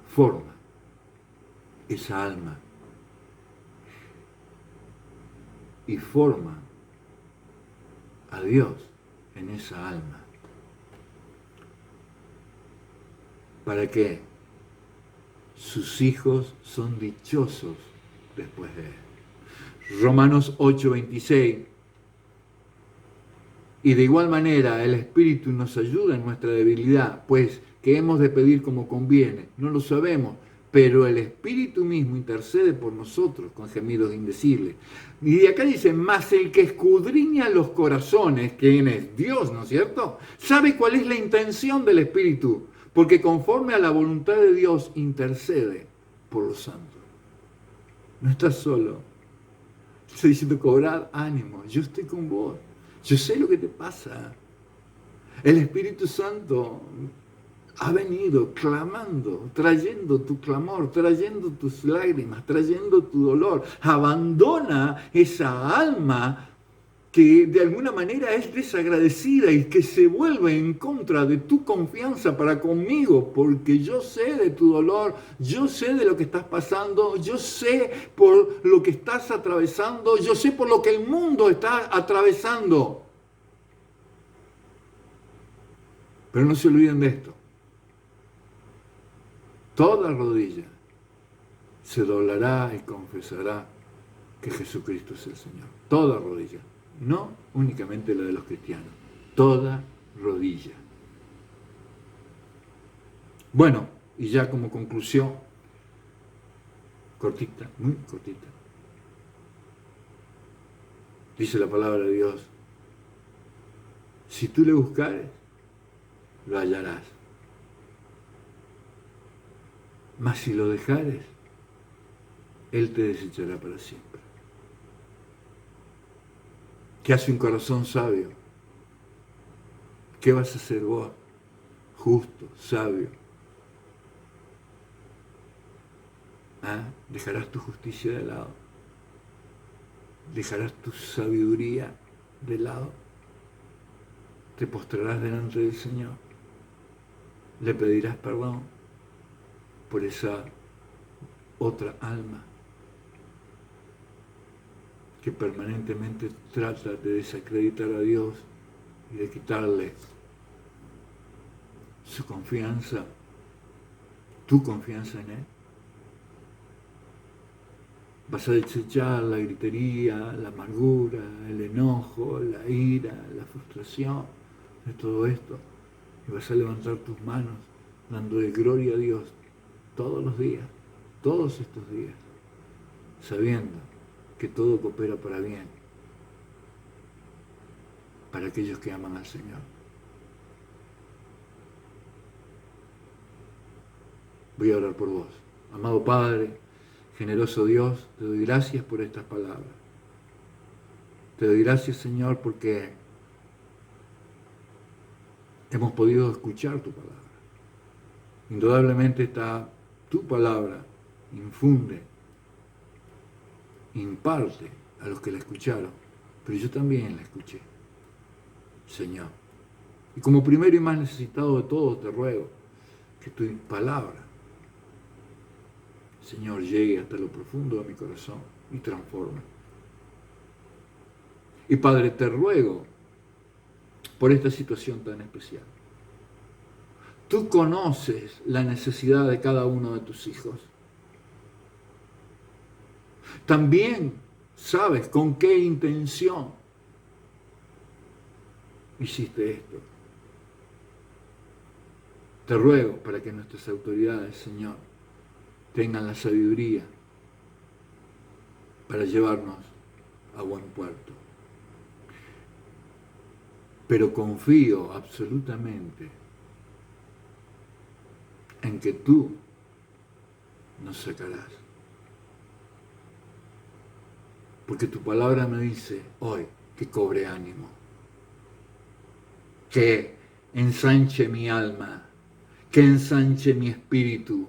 forma esa alma y forma a Dios en esa alma. ¿Para qué? Sus hijos son dichosos después de él. Romanos 8:26. Y de igual manera el Espíritu nos ayuda en nuestra debilidad, pues que hemos de pedir como conviene, no lo sabemos, pero el Espíritu mismo intercede por nosotros con gemidos indecibles. Y de acá dice, más el que escudriña los corazones, ¿quién es? Dios, ¿no es cierto? Sabe cuál es la intención del Espíritu, porque conforme a la voluntad de Dios intercede por los santos. No estás solo. Estoy diciendo, cobrad ánimo, yo estoy con vos. Yo sé lo que te pasa. El Espíritu Santo ha venido clamando, trayendo tu clamor, trayendo tus lágrimas, trayendo tu dolor. Abandona esa alma que de alguna manera es desagradecida y que se vuelve en contra de tu confianza para conmigo, porque yo sé de tu dolor, yo sé de lo que estás pasando, yo sé por lo que estás atravesando, yo sé por lo que el mundo está atravesando. Pero no se olviden de esto. Toda rodilla se doblará y confesará que Jesucristo es el Señor. Toda rodilla. No únicamente la de los cristianos. Toda rodilla. Bueno, y ya como conclusión, cortita, muy cortita. Dice la palabra de Dios. Si tú le buscares, lo hallarás. Mas si lo dejares, Él te desechará para siempre. ¿Qué hace un corazón sabio? ¿Qué vas a hacer vos? Justo, sabio. ¿Ah? ¿Dejarás tu justicia de lado? ¿Dejarás tu sabiduría de lado? ¿Te postrarás delante del Señor? ¿Le pedirás perdón por esa otra alma que permanentemente trata de desacreditar a Dios y de quitarle su confianza, tu confianza en Él? Vas a desechar la gritería, la amargura, el enojo, la ira, la frustración de todo esto y vas a levantar tus manos dándole gloria a Dios todos los días, todos estos días, sabiendo que todo coopera para bien, para aquellos que aman al Señor. Voy a orar por vos. Amado Padre, generoso Dios, te doy gracias por estas palabras. Te doy gracias, Señor, porque hemos podido escuchar tu palabra. Indudablemente tu palabra infunde, imparte a los que la escucharon, pero yo también la escuché, Señor. Y como primero y más necesitado de todo, te ruego que tu palabra, Señor, llegue hasta lo profundo de mi corazón y transforme. Y Padre, te ruego por esta situación tan especial. Tú conoces la necesidad de cada uno de tus hijos. También sabes con qué intención hiciste esto. Te ruego para que nuestras autoridades, Señor, tengan la sabiduría para llevarnos a buen puerto. Pero confío absolutamente en que tú nos sacarás. Porque tu palabra me dice hoy que cobre ánimo, que ensanche mi alma, que ensanche mi espíritu,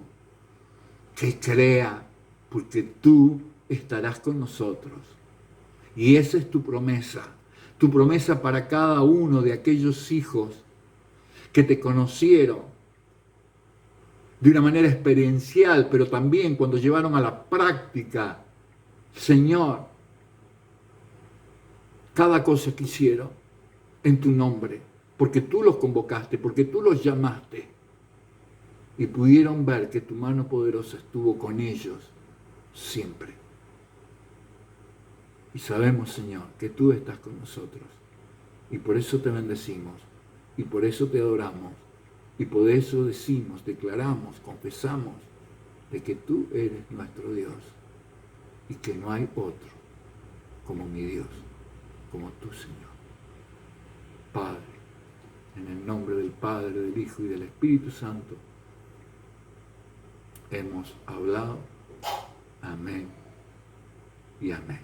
que crea, porque tú estarás con nosotros. Y esa es tu promesa para cada uno de aquellos hijos que te conocieron de una manera experiencial, pero también cuando llevaron a la práctica, Señor, cada cosa que hicieron en tu nombre, porque tú los convocaste, porque tú los llamaste, y pudieron ver que tu mano poderosa estuvo con ellos siempre. Y sabemos, Señor, que tú estás con nosotros, y por eso te bendecimos, y por eso te adoramos, y por eso decimos, declaramos, confesamos de que tú eres nuestro Dios, y que no hay otro como mi Dios, como tú, Señor. Padre, en el nombre del Padre, del Hijo y del Espíritu Santo, hemos hablado. Amén y amén.